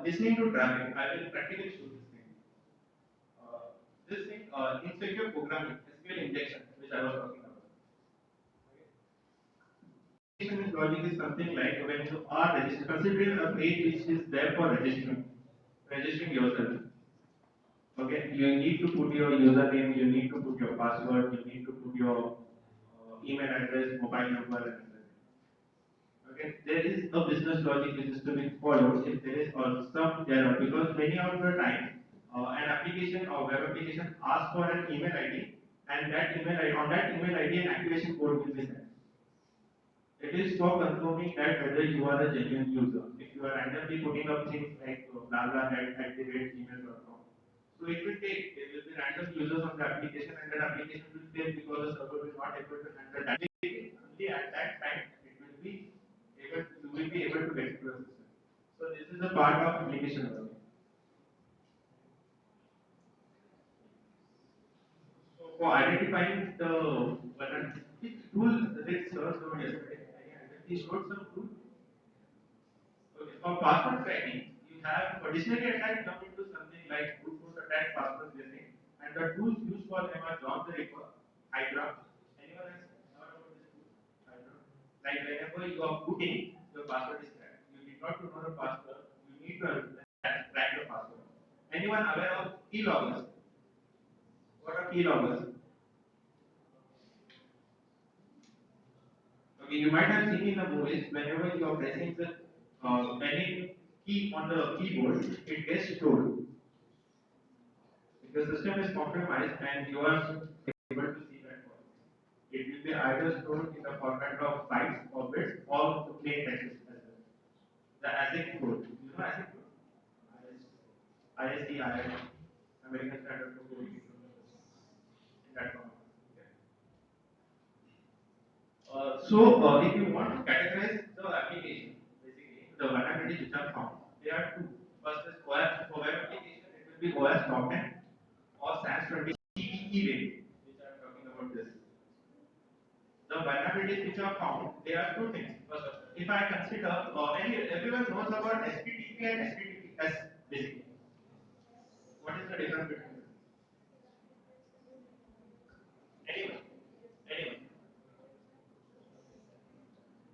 Listening to traffic, I will practically show this thing. This thing, insecure programming, SQL injection, which I was talking about. Injection logic is something like when you are registering, consider a page which is there for registering yourself. Okay, you need to put your username, you need to put your password, you need to put your email address, mobile number, and everything. Okay, there is a business logic which is to be followed if there is some error because many of the time an application or web application asks for an email ID and that email ID, on that email ID an activation code will be sent. It is for confirming that whether you are a genuine user. If you are randomly putting up things like blah blah at the rate gmail.com. So it will take, there will be random users of the application and that application will fail because the server is not able to handle that. Only at that time it will be able, you will be able to get to the system. So this is a part of application learning. So for identifying the vulnerability, which tool did sir show yesterday? He showed some tool. Okay, for password cracking, you have a dictionary attack come into something like brute force attack, password guessing, and the tools used for them are John the Ripper, Hydra. Anyone has heard about this tool? Hydra. Like whenever you are putting, your password is cracked. You need not to know the password. You need to crack the password. Anyone aware of keyloggers? What are keyloggers? Okay, you might have seen in the movies whenever you are pressing the any key on the keyboard, it gets stored. If the system is compromised and you are able to see that code, it will be either stored in the format of bytes or bits or the plain text as well. The ASIC code, you know ASIC code? ISC, American Standard Code in that format. If you want to categorize the application, basically the vulnerabilities which are found, there are two. First is OS for web application, it will be OS top 10 or SANS 20 CVE rate, which I am talking about this. The vulnerabilities which are found, there are two things. First, if I consider, everyone knows about SPTP and SPTPS basically. What is the difference between them? Anyone? Anyone?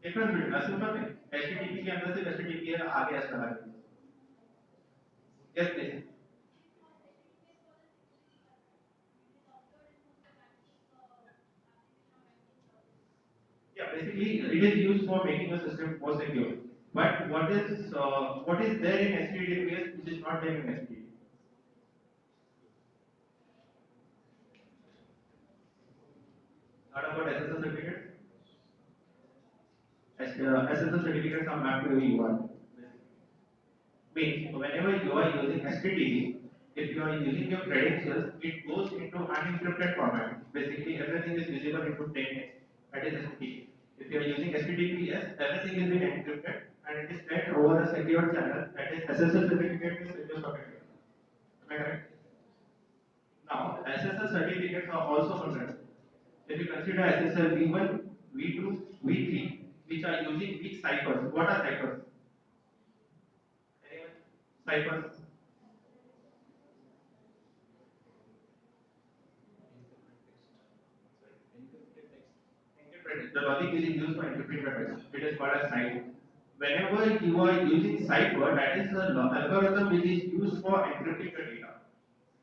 Difference between simple thing. HTTP के अंदर सिर्फ HTTP है आगे ऐसा लगा. Yes, please. Yeah, basically it is used for making a system more secure. But what is there in HTTPS which is not there in HTTP? Heard about SSL certificates? SSL certificates are mapped to UI. Means whenever you are using HTTP, if you are using your credentials, it goes into unencrypted format. Basically, everything is visible into plain text. That is HTTP. If you are using HTTPS, everything is being encrypted and it is sent over a secure channel. That is SSL certificate is Windows socket. Am I correct? Now, SSL certificates are also considered. If you consider SSL V1, V2, V3, which are using which ciphers? What are ciphers? Anyone? Ciphers. Encrypted. The logic is used for encrypting the text. It is called as cipher. Whenever you are using cipher, that is the algorithm which is used for encrypting the data.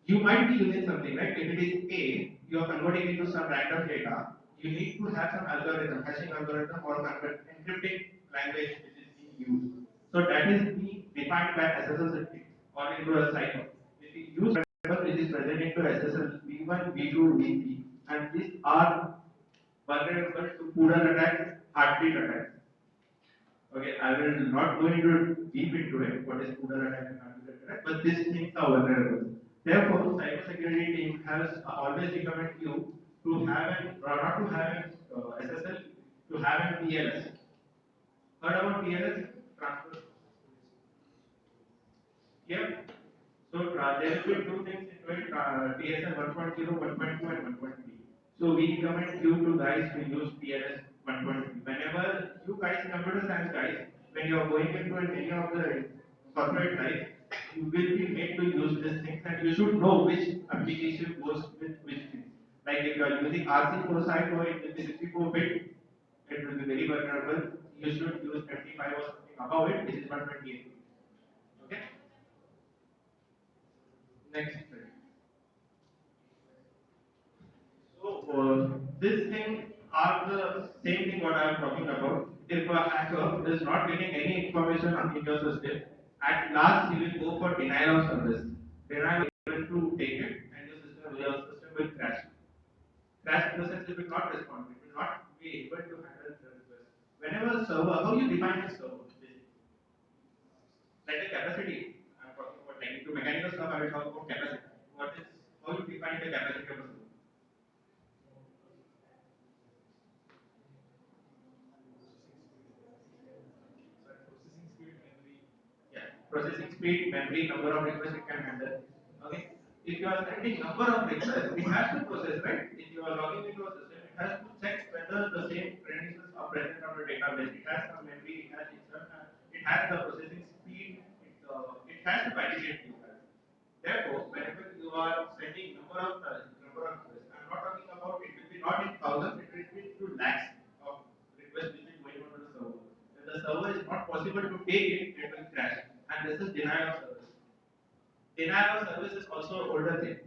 You might be using something, right? If it is A, you are converting into some random data. You need to have some algorithm, hashing algorithm or encrypting language which is being used. So that is being defined by SSL certificate or into a cipher. If you use cipher, it is present into SSL V1, V2, V3, and these are vulnerable to poodle attacks, heartbeat attacks. Okay, I will not go into deep into it, what is poodle attack and heartbeat attack, but these things are vulnerable. Therefore, cybersecurity team has always recommended you to have an, or not to have an SSL, to have an TLS. Heard about TLS? Transfer. Yep. So there will be two things into it, TSL 1.0, 1.2 and 1.3. So we recommend you to guys to use TLS 1.3. Whenever you guys, computer science guys, when you are going into any of the corporate life, you will be made to use these things and you should know which application goes with which thing. Like if you are using RC4 site or it will be 64-bit, it will be very vulnerable. You should use 25 or something above it, which is 128. Okay? Next. So this thing are the same thing what I am talking about. If a hacker is not getting any information in your system, at last he will go for denial of service. Denial is able to take it and your system will crash. Crash in the sense it will not respond. It will not be able to handle the request. Whenever a server, how you define a server? Like a capacity. I'm talking about like to mechanical stuff. I will talk about capacity. What is how you define the capacity of a server? Yeah, processing speed, memory, number of requests it can handle. Okay. If you are sending number of requests, it has to process, right? If you are logging into a system, it has to check whether the same credentials are present on the database. It has some memory, it has the processing speed, it has to validate you guys. Therefore, whenever you are sending number of requests, I'm not talking about it will be not in thousands, it will be to lakhs of requests which is going on the server. When the server is not possible to take it, it will crash. And this is denial of service. Denial of service is also an older thing.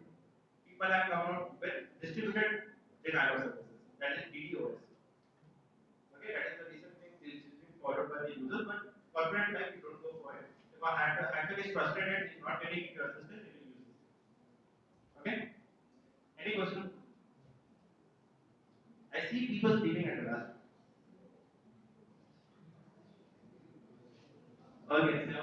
People have come out with distributed denial of services. That is DDoS. Okay, that is the recent thing which is being followed by the user, but corporate life you don't go for it. If a hacker is frustrated, he's not getting into your system, he will use it. Okay? Any question? I see people sleeping at the last. Okay, so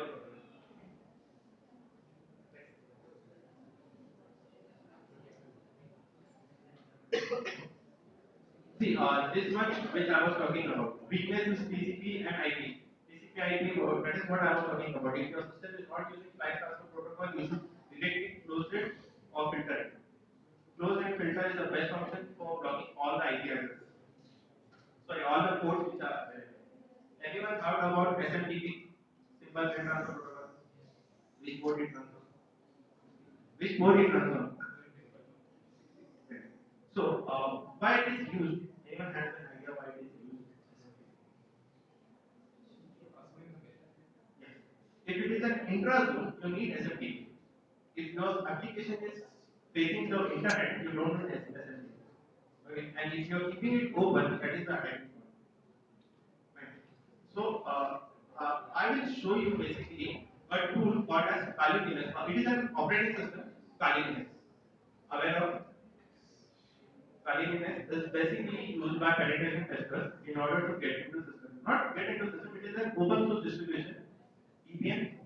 see, this one which I was talking about, weakness is TCP and IP. TCP IP, that is what I was talking about. If your system is not using file transfer protocol, you should delete it, close it, or filter it. Close and filter is the best option for blocking all the IP addresses. Sorry, all the ports which are there. Anyone heard about SMTP? Simple Mail Transfer Protocol. Which port it runs on? Which port it runs on? So, why it is used? Anyone has an idea why it is used? Yes. If it is an intra-zone, you need SMTP. If your application is facing the internet, you don't need SMTP. Okay. And if you are keeping it open, that is the attack. Right. So, I will show you basically a tool called as Kali Linux. It is an operating system, Kali Linux. Aware of Kali cleanliness is basically used by penetration testers in order to get into the system. Not get into the system, it is an open source distribution. EPN,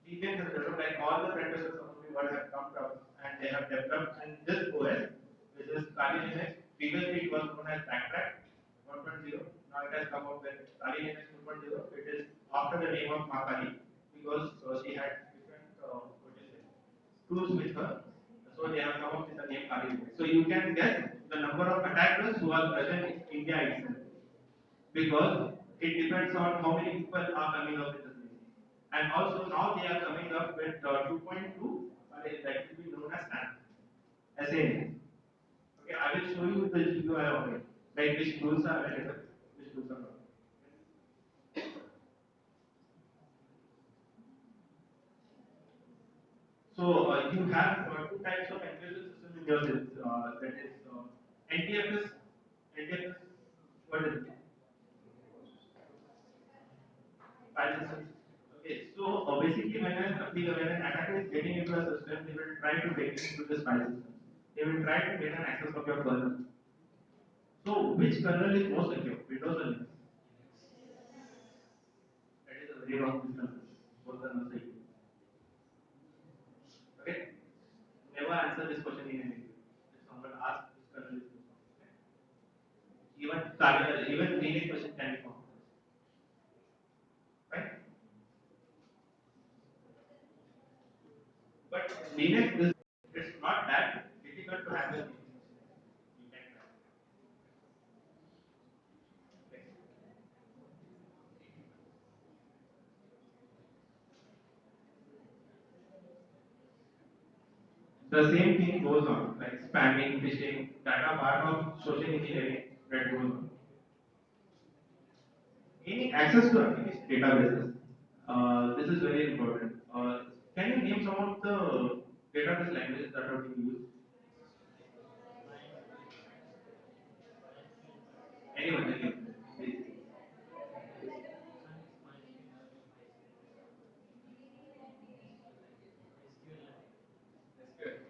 EPN has developed like all the pen testers of the world have come from and they have developed in this OS, which is Kali Linux. Previously it was known as Backtrack 1.0. Now it has come up with Kali Linux 2.0. It is after the name of Makali because she had different what do you say, tools with her. So they have come up with the name Kali. So you can guess the number of attackers who are present in India itself because it depends on how many people are coming up with the same. And also now they are coming up with 2.2, that will be known as SAN. Okay, I will show you the GUI of it, like which tools are available, which tools are not. So you have two types of encryption system in your system. That is NTFS. NTFS. What is it? File system. Okay. So basically, when an attacker is getting into a system, they will try to break into this file system. They will try to get an access of your kernel. So which kernel is more secure? Windows or Linux? That is a very wrong misconception. Both kernels are equal. Okay. Never answer this question in an interview. If someone asks which kernel is more secure. Even Linux question can be compromised, right? But Linux is it's not that difficult to handle. You can try. Okay. The same thing goes on, like spamming, phishing, that are part of social engineering that goes on. Gaining access to application databases. This is very important. Can you name some of the database languages that are being used? Anyone, please. SQL.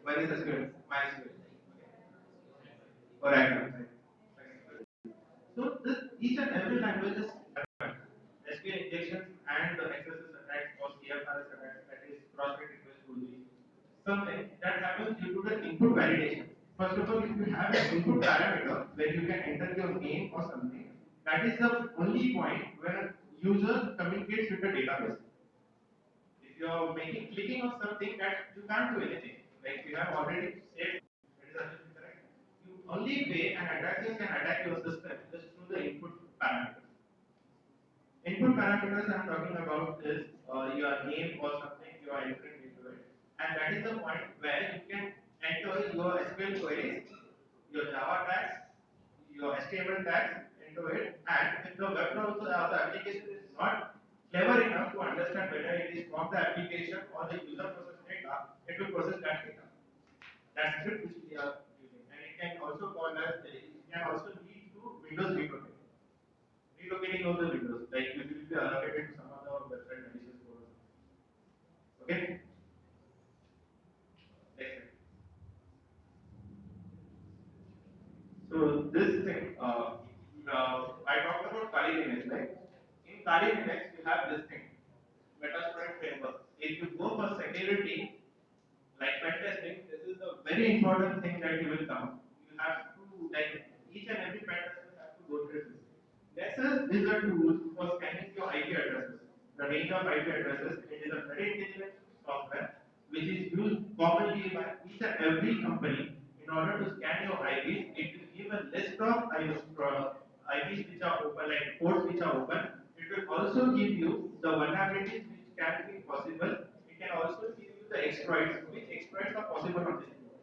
What is SQL? MySQL. Oracle. So this each and every language is different. SQL injections and the XSS attacks or CFRS attacks, that is cross-site request will be something that happens due to the input validation. First of all, if you have an input parameter where you can enter your name or something, that is the only point where user communicates with the database. If you are making clicking on something that you can't do anything, like you have already said, that is absolutely correct. You only way an attacker can attack your system is through the input parameters. Input parameters I'm talking about is your name or something you are entering into it, and that is the point where you can enter your SQL queries, your Java tags, your HTML tags into it, and if the web browser or the application is not clever enough to understand whether it is from the application or the user process data, it will process that data. That's script which we are using, and it can also call as it can also lead to Windows relocating all the windows, like you will be allocated to some other website malicious code. Okay? Next. So this thing, I talked about Kali Linux, right? In Kali Linux, you have this thing, Metasploit framework. If you go for security, like pen testing, this is the very important thing that you will come. You have to, like, each and every pen tester have to go through this. Nexus is a tool for scanning your IP addresses. The range of IP addresses, it is a very intelligent software which is used commonly by each and every company in order to scan your IPs. It will give a list of IPs which are open, like ports which are open. It will also give you the vulnerabilities which can be possible. It can also give you the exploits, which exploits are possible on this tool.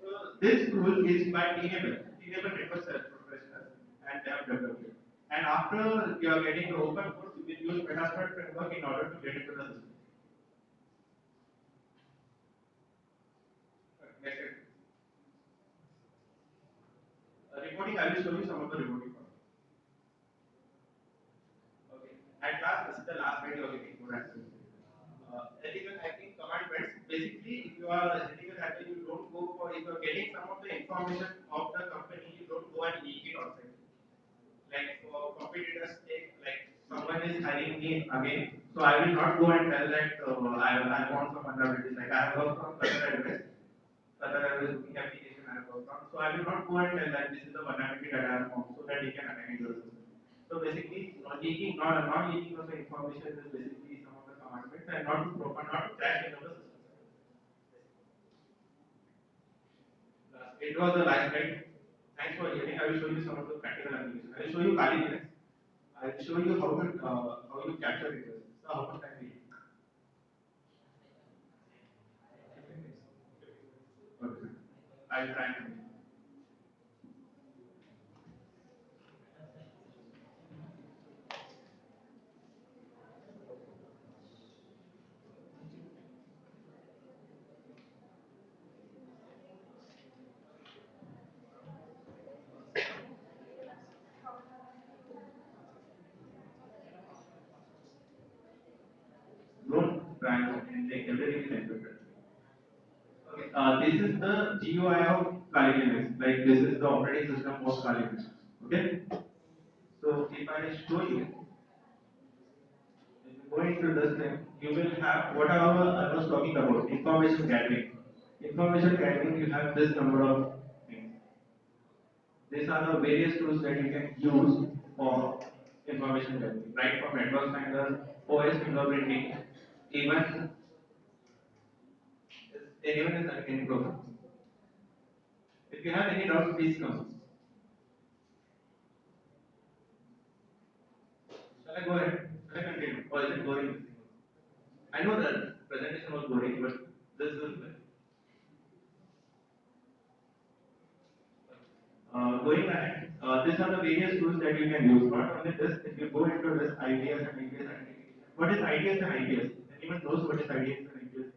So this tool is by Enable Network Service Professionals, and they have developed it. And after you are getting the open source, you will use Metasploit framework in order to get into the system. Next, reporting. I will show you some of the reporting. Okay. At last, this is the last slide you are getting more access. Ethical hacking commandments. Basically, if you are a ethical hacker, you don't go for if you are getting some of the information of the company calling me again. So I will not go and tell that I want some vulnerabilities. Like I have worked on other address booking application I have worked on. So I will not go and tell that this is the vulnerability that I have found so that he can attack into the system. So basically, not leaking of the information is basically some of the commandments and not to crash into the system. It was the last slide. Thanks for hearing. I will show you some of the practical applications. I will show you Kali Linux. I will show you how you capture it. So how much time we need? Okay. I will try and don't try and take everything is encrypted. Okay. This is the GUI of Kali Linux. Like this is the operating system of Kali Linux. Okay. So if I show you, if you go into this thing, you will have whatever I was talking about, information gathering. Information gathering, you have this number of things. These are the various tools that you can use for information gathering, right from network finder, OS fingerprinting, even anyone is any program. If you have any doubts, please come. Shall I go ahead? Shall I continue? Or is it boring? I know that presentation was boring, but this is going ahead. These are the various tools that you can use. Not only this, if you go into this IDS and IDS identification. What is IDS and IDS? Anyone knows what is IDS and IDS?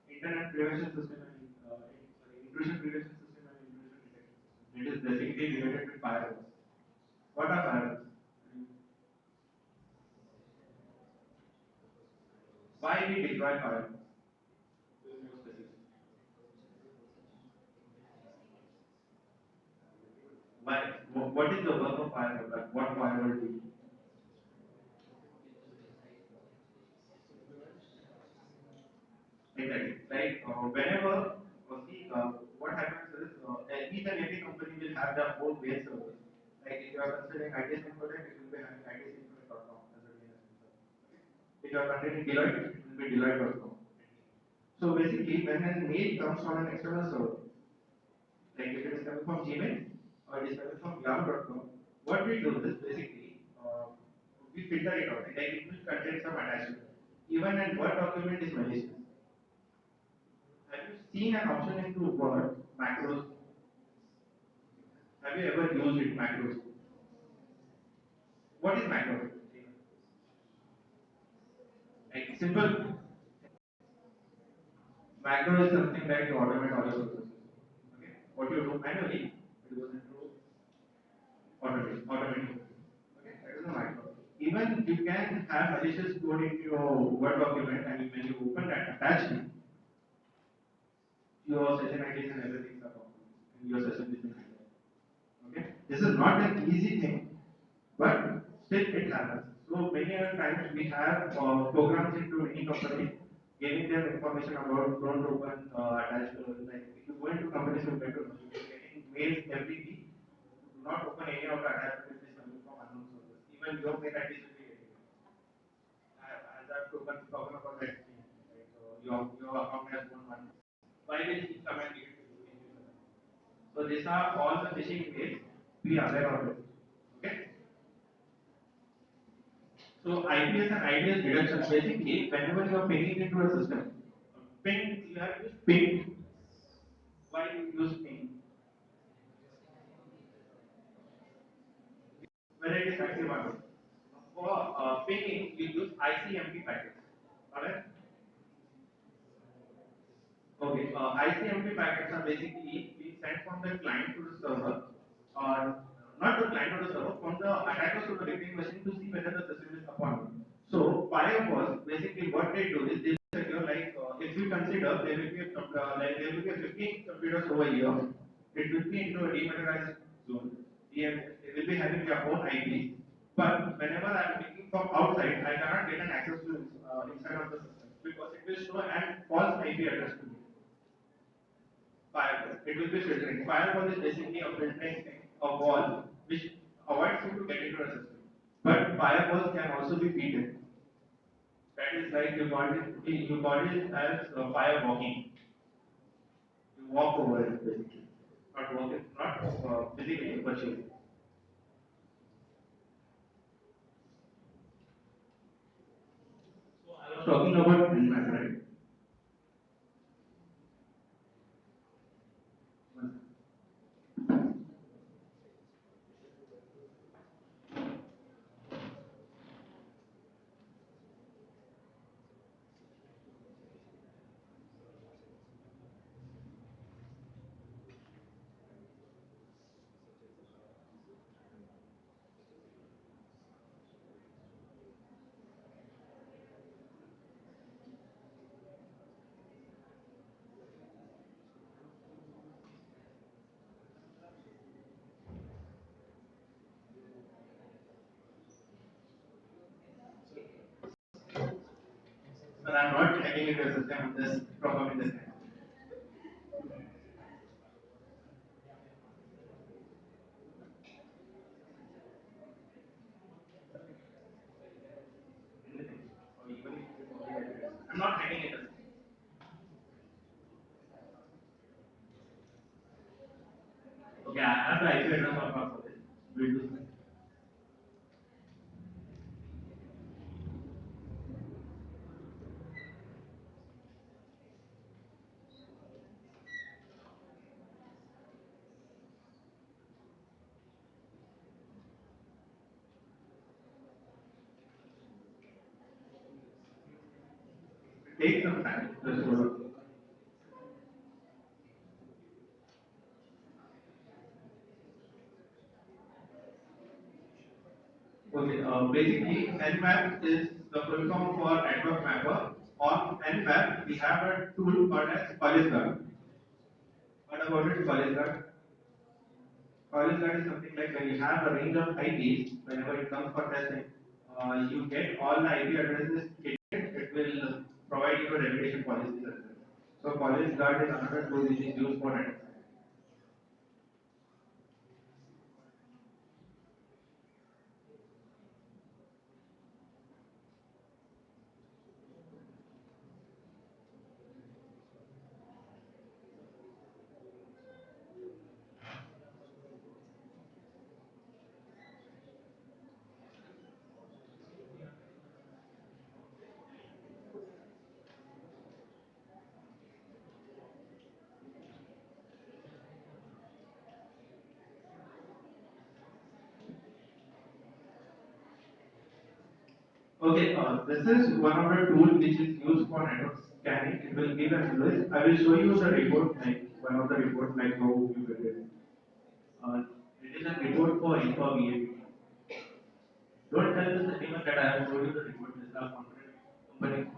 Internet prevention system and intrusion prevention system and intrusion detection system. It is basically related with firewalls. What are firewalls? Why we deploy firewalls? Why? What is the work of firewall? Like what firewall do? Exactly. Like whenever see what happens is each and every company will have their own base servers. Like if you are considering ITS Infotech, it will be having itsinfotech.com as a DNS server. If you are considering Deloitte, it will be Deloitte.com. So basically, when a mail comes from an external server, like if it is coming from Gmail or it is coming from Yahoo.com, what we do is basically we filter it out. Like it will contain some attachment. Even a Word document is malicious. Have you seen an option into Word macros? Have you ever used it macros? What is macro? Like simple. Macro is something that you automate all your processes. Okay. What you do manually, it goes into automatic. Okay. That is a macro. Even you can have malicious code into your Word document, and when you open that attachment, your session IDs and everything are common, and your session is being handled. Okay. This is not an easy thing. But still it happens. So many other times we have programs into any company giving them information about don't open attached like if you go into companies you get to know you are getting mails every week. Do not open any of the attachments which is coming from unknown sources. Even your mail ID should be getting it. As I've spoken about that thing, right? So your account has one. Why will he come and give it to you? So these are all the phishing mails. Be aware of it. Okay. So IPS and IDS deductions basically whenever you are pinging into a system, ping you have to ping. Why you use ping? Whether it is active or not. For pinging, you use ICMP packets. Alright? Okay. ICMP packets are basically being sent from the client to the server, or not the client to the server, from the attackers to the victim machine to see whether the system is up or not. So firewalls basically what they do is they secure like if you consider there will be there will be a 15 computers over here, it will be into a dematerialized zone. They will be having their own IPs. But whenever I'm picking from outside, I cannot get an access to inside of the system because it will show an false IP address to me. Firewall. It will be filtering. Firewall is basically a filtering thing, a wall which avoids you to get into a system. But firewalls can also be beaten. That is like you call it as fire walking. You walk over it basically. Not walking, not physically, virtually. So I was talking about Nmap, right? But I'm not hacking into a system, I'm just programming the system. Anything. Or even if it's only address. I'm not hacking it. Okay, I have the IP address of our service. We'll do that. It takes some time. Just hold on. Okay, basically, Nmap is the full form for network mapper. On Nmap, we have a tool called as College Guard. What about it, College Guard? College Guard is something like when you have a range of IPs, whenever it comes for testing, you get all the IP addresses hidden, it will provide you a reputation policies as well. So College Guard is another tool which is used for it. Okay, this is one of the tools which is used for network scanning. It will give an analysis. I will show you the report, like one of the reports, like how you will get it. It is a report for info VAP. Don't tell this anyone that I have showed you the report. This is a company. Data.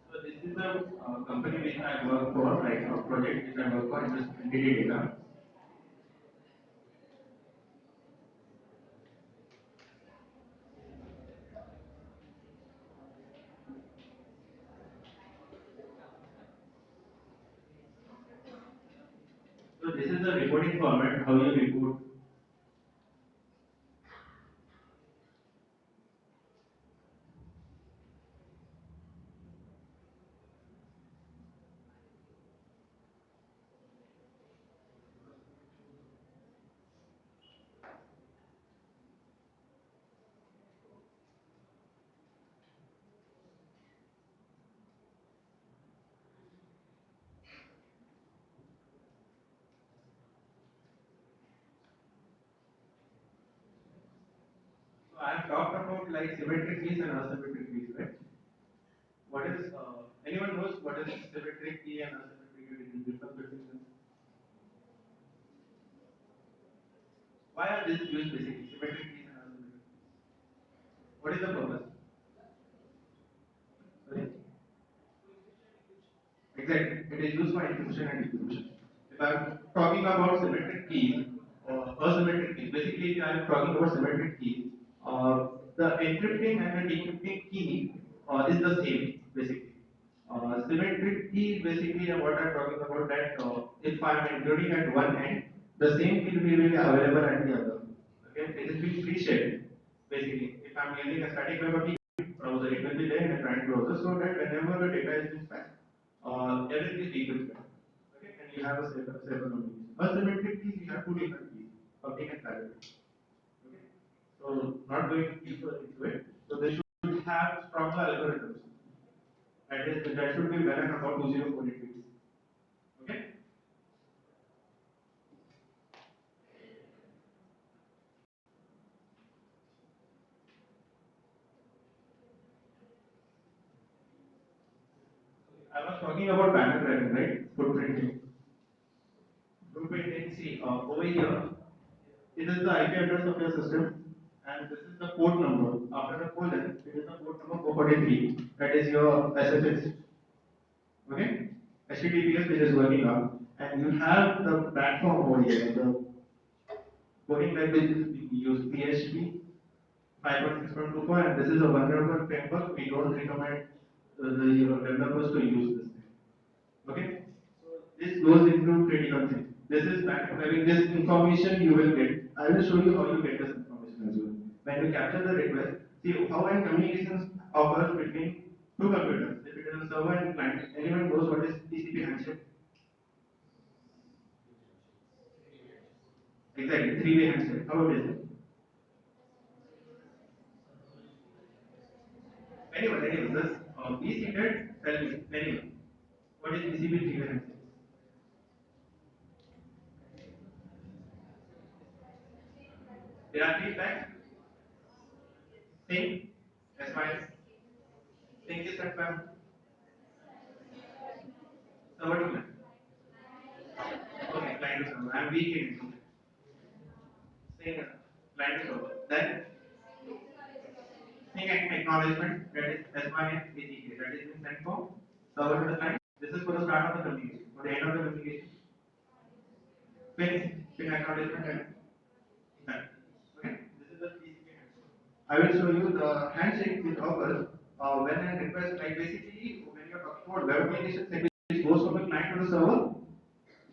So this is a company which I work for, like a project which I work for, it is entity data. So this is the reporting format, how you report. talked about like symmetric keys and asymmetric keys, right? What is anyone knows what is symmetric key and asymmetric key? The difference between them? Why are these used basically? Symmetric keys and asymmetric keys. What is the purpose? Sorry? Exactly. It is used for encryption and decryption. If I'm talking about symmetric keys or asymmetric keys, basically if I'm talking about symmetric keys, the encrypting and the decrypting key is the same basically. Symmetric key is basically what I'm talking about that if I'm including at one end, the same key will be available at the other. Okay, it is being pre-shared basically. If I'm using a static web application browser, it will be there in a client browser so that whenever the data is being fetched, everything is decrypted. Okay, and you have a separate communication. Asymmetric keys, you have two different keys, public and private. Okay, so not going deeper into it. So they should have stronger algorithms. That should be well and about 2048 bits. Okay. I was talking about banner driving, right? Footprinting. Footprinting. See, over here, it is the IP address of your system, and this is the port number. After the colon, it is the port number 443. That is your SSH. Okay? HTTPS which is working on, and you have the platform over here. The coding language is being used PHP 5.6.24, and this is a vulnerable framework. We don't recommend the developers to use this. Okay? So this goes into critical things. This is having this information you will get. I will show you how you get this information as well. When you capture the request, see how when communications occurs between two computers, if it is a server and client, anyone knows what is TCP handshake? Exactly, three-way handshake. How it is? Anyone, just be seated, tell me, anyone. What is TCP three-way handshake? There are three types. Sync, S-minus. Sync is that ma'am. Server to client. Okay, client to server. I'm weak in it. Sync client to server. Then sync acknowledgement, that is S-minus ACK. That is being sent from server to the client. This is for the start of the communication. For the end of the communication, pin acknowledgement and done. Okay, this is the TCP handshake. I will show you the handshake which occurs when a request, like basically when you're talking about web applications, it goes from the client to the server.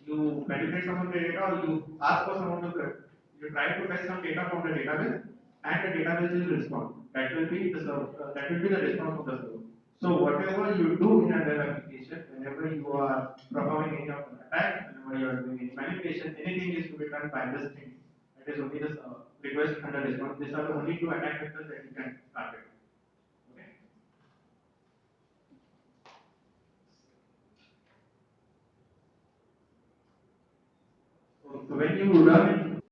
You manipulate some of the data, or you ask for someone to you try to fetch some data from the database, and the database will respond. That will be the server. That will be the response of the server. So whatever you do in a web application, whenever you are performing any of the attack, whenever you are doing any manipulation, anything is to be done by this thing. That is only the request and the response. These are the only two attack vectors that you can target. Okay. So when you run,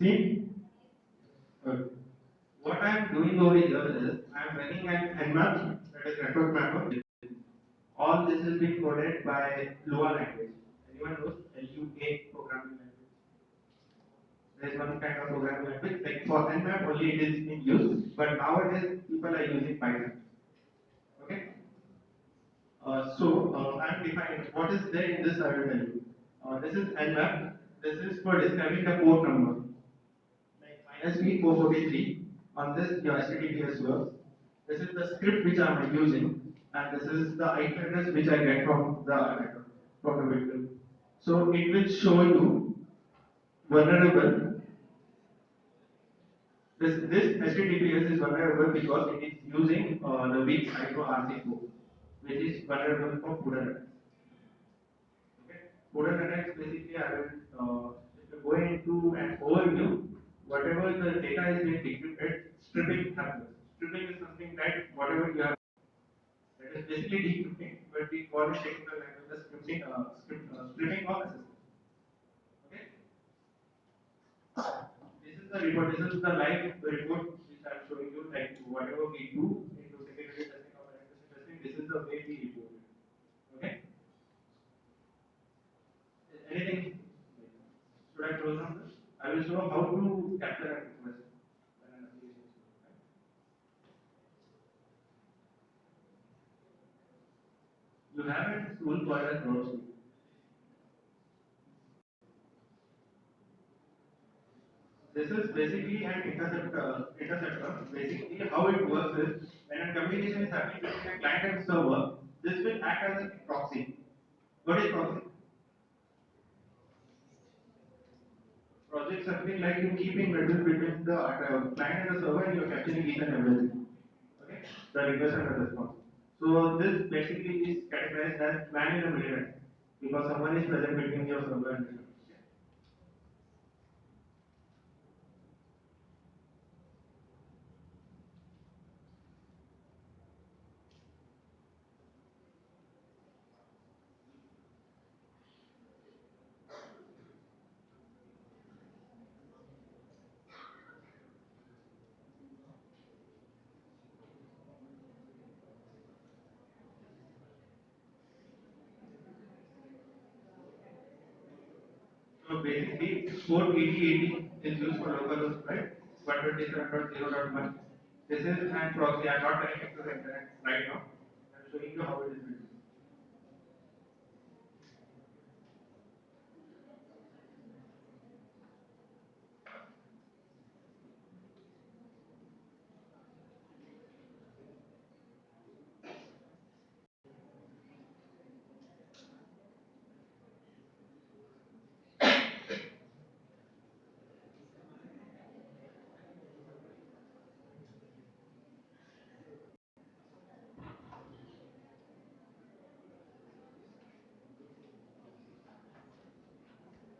see. What I am doing over here is I am running an nmap, that is network mapper. All this is being coded by Lua language. Anyone knows LUA programming language? There is one kind of programming language. Like for nmap only it is being used, but nowadays people are using Python. Okay. I am defining what is there in this. I will tell you. This is nmap. This is for describing the port number. Like minus B 443 on this your HTTPS works. This is the script which I am using, and this is the IP address which I get from the attacker, from the victim. So it will show you vulnerable This HTTPS is vulnerable because it is using the weak side for RC4, which is vulnerable for wooden attacks. Okay. Wooden attacks basically I will if you go into an overview, whatever the data is being decrypted, stripping happens. Stripping is something that whatever you have that is basically decrypting, but we call it technical language as stripping of assets. Okay. This is the report. This is the live report which I am showing you. Like whatever we do into security testing or penetration testing, this is the way we report it. Okay. Anything? Should I close on this? I will show how to capture a request when an application is running. You have a tool called as browse. This is basically an interceptor. Basically, how it works is when a communication is happening between a client and server, this will act as a proxy. What is proxy? Project something like you keep in middle between the client and the server and you're capturing each and everything. Okay? The request and the response. So this basically is categorized as man in the middle because someone is present between your server and the server. So basically, port 8080 is used for local host, right? 127.0.1. This is an proxy. I'm not connecting to the internet right now. I'm showing you how it is built.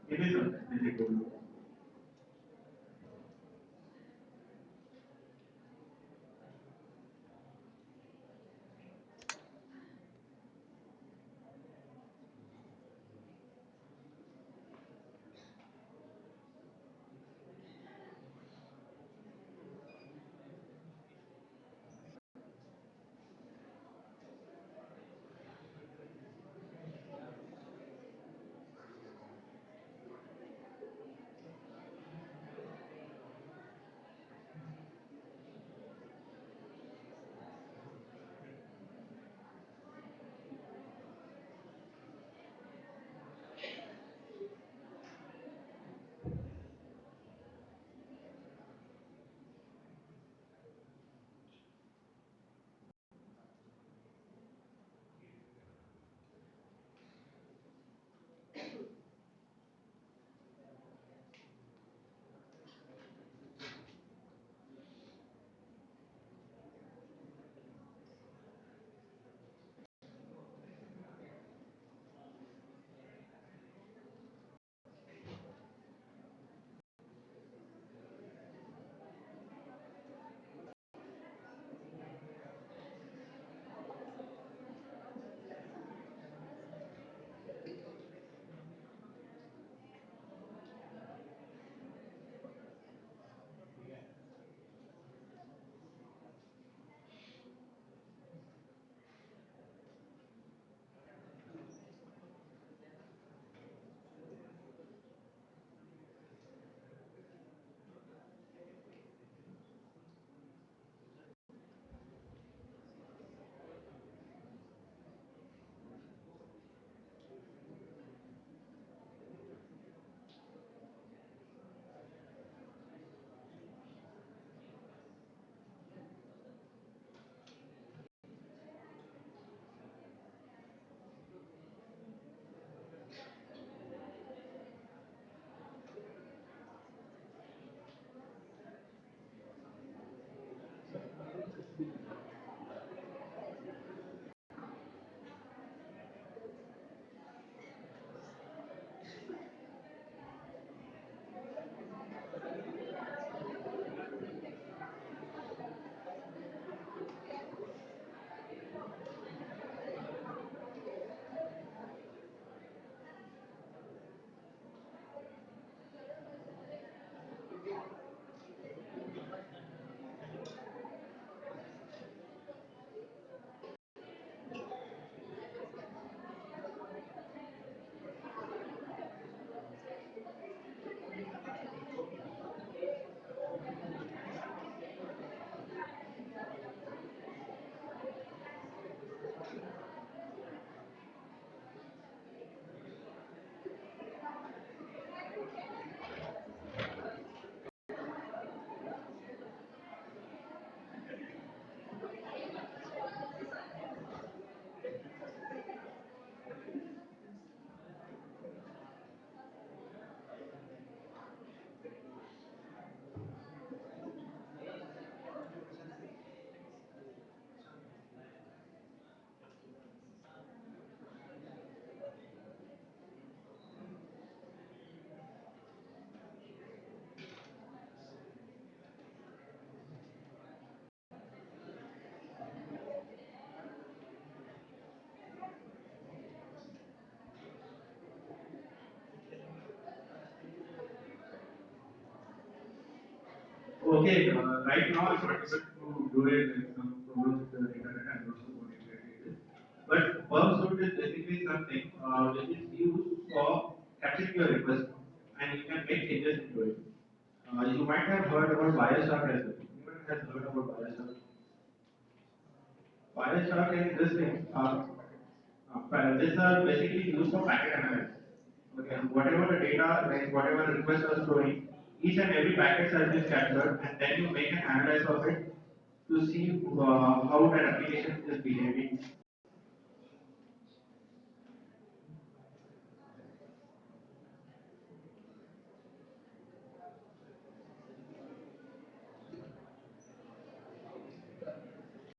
It is a basically. Okay, right now I'm not able to do it like some problems with the internet and also connected it is. But bulb suit is basically something which is used for capturing your request and you can make changes into it. You might have heard about Wireshark as well. Anyone has heard about Wireshark? Wireshark and this thing, these are basically used for packet analysis. Okay, whatever the data, like whatever requests are flowing, each and every packet has been captured, and then you make an analysis of it to see how that application is behaving